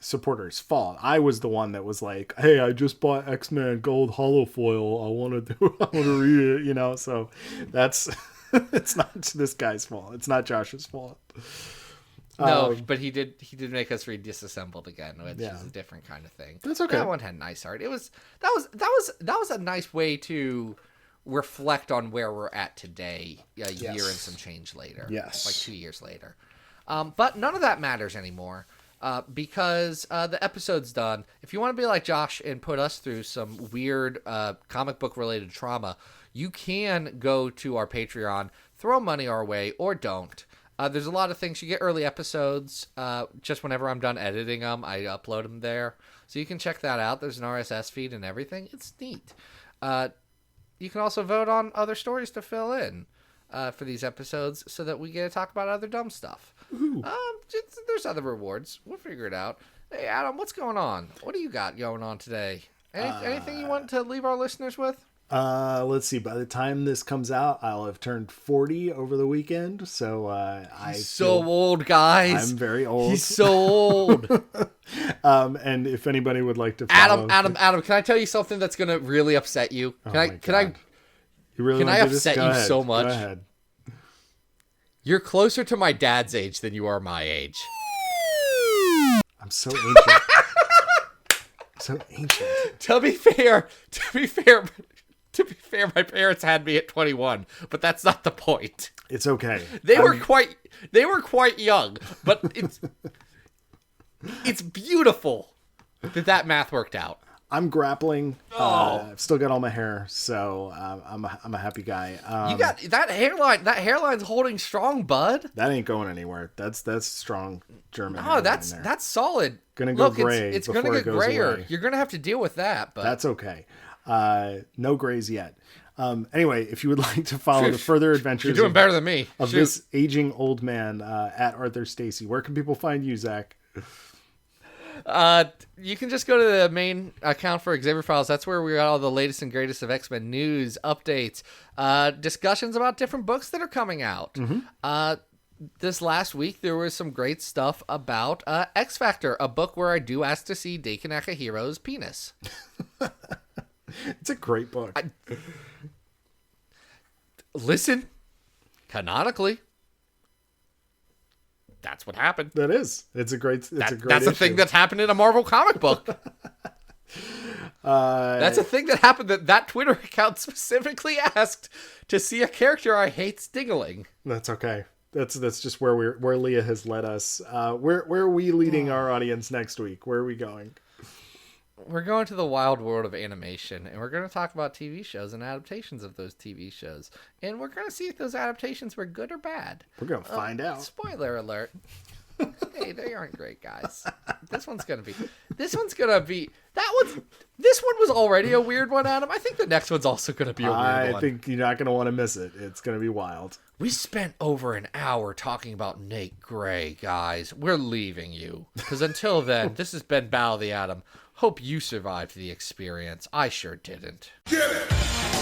[SPEAKER 2] supporters' fault. I was the one that was like, "Hey, I just bought X-Men Gold Holofoil. I want to read it." So that's it's not this guy's fault. It's not Josh's fault.
[SPEAKER 1] No, but he did make us read Disassembled again, which is a different kind of thing.
[SPEAKER 2] That's okay.
[SPEAKER 1] That one had nice art. That was a nice way to reflect on where we're at today, a year and
[SPEAKER 2] Yes.
[SPEAKER 1] some change later.
[SPEAKER 2] Yes.
[SPEAKER 1] Like 2 years later. But none of that matters anymore. Because the episode's done. If you want to be like Josh and put us through some weird comic book related trauma, you can go to our Patreon, throw money our way, or don't. There's a lot of things. You get early episodes just whenever I'm done editing them. I upload them there. So you can check that out. There's an RSS feed and everything. It's neat. You can also vote on other stories to fill in for these episodes so that we get to talk about other dumb stuff. There's other rewards. We'll figure it out. Hey, Adam, what's going on? What do you got going on today? Anything you want to leave our listeners with?
[SPEAKER 2] Let's see. By the time this comes out, I'll have turned 40 over the weekend. So
[SPEAKER 1] Old, guys.
[SPEAKER 2] I'm very old.
[SPEAKER 1] He's so old.
[SPEAKER 2] And if anybody would like to follow...
[SPEAKER 1] Adam, can I tell you something that's gonna really upset you? Can I upset you so much?
[SPEAKER 2] Go ahead.
[SPEAKER 1] You're closer to my dad's age than you are my age.
[SPEAKER 2] I'm so ancient. So ancient.
[SPEAKER 1] To be fair, my parents had me at 21, but that's not the point.
[SPEAKER 2] It's okay.
[SPEAKER 1] They were quite young, but it's beautiful that math worked out.
[SPEAKER 2] I'm grappling. I've still got all my hair, so I'm a happy guy.
[SPEAKER 1] You got that hairline. That hairline's holding strong, bud.
[SPEAKER 2] That ain't going anywhere. That's strong German.
[SPEAKER 1] Oh, that's solid.
[SPEAKER 2] Gonna go
[SPEAKER 1] Look,
[SPEAKER 2] gray.
[SPEAKER 1] It's
[SPEAKER 2] before
[SPEAKER 1] gonna
[SPEAKER 2] it
[SPEAKER 1] get
[SPEAKER 2] goes
[SPEAKER 1] grayer.
[SPEAKER 2] away.
[SPEAKER 1] You're gonna have to deal with that, but
[SPEAKER 2] That's okay. No grays yet. Anyway, if you would like to follow the further adventures
[SPEAKER 1] you're doing better than me.
[SPEAKER 2] of this aging old man at Arthur Stacy, where can people find you, Zach?
[SPEAKER 1] You can just go to the main account for Xavier Files. That's where we got all the latest and greatest of X-Men news, updates, discussions about different books that are coming out. This last week, there was some great stuff about X Factor, a book where I do ask to see Daiki Nakahiro's penis.
[SPEAKER 2] It's a great book.
[SPEAKER 1] Listen, canonically, that's what happened.
[SPEAKER 2] That is. It's a great. That's
[SPEAKER 1] a thing that's happened in a Marvel comic book. That's a thing that happened. That Twitter account specifically asked to see a character I hate stingling.
[SPEAKER 2] That's okay. That's just where Leah has led us. Where are we leading our audience next week? Where are we going?
[SPEAKER 1] We're going to the wild world of animation, and we're going to talk about TV shows and adaptations of those TV shows. And we're going to see if those adaptations were good or bad.
[SPEAKER 2] We're going to find out.
[SPEAKER 1] Spoiler alert. Hey, they aren't great, guys. This one was already a weird one, Adam. I think the next one's also going to be a weird one.
[SPEAKER 2] I think you're not going to want to miss it. It's going to be wild.
[SPEAKER 1] We spent over an hour talking about Nate Gray, guys. We're leaving you. Because until then, this has been Battle of the Atom. Hope you survived the experience. I sure didn't.
[SPEAKER 3] Get it!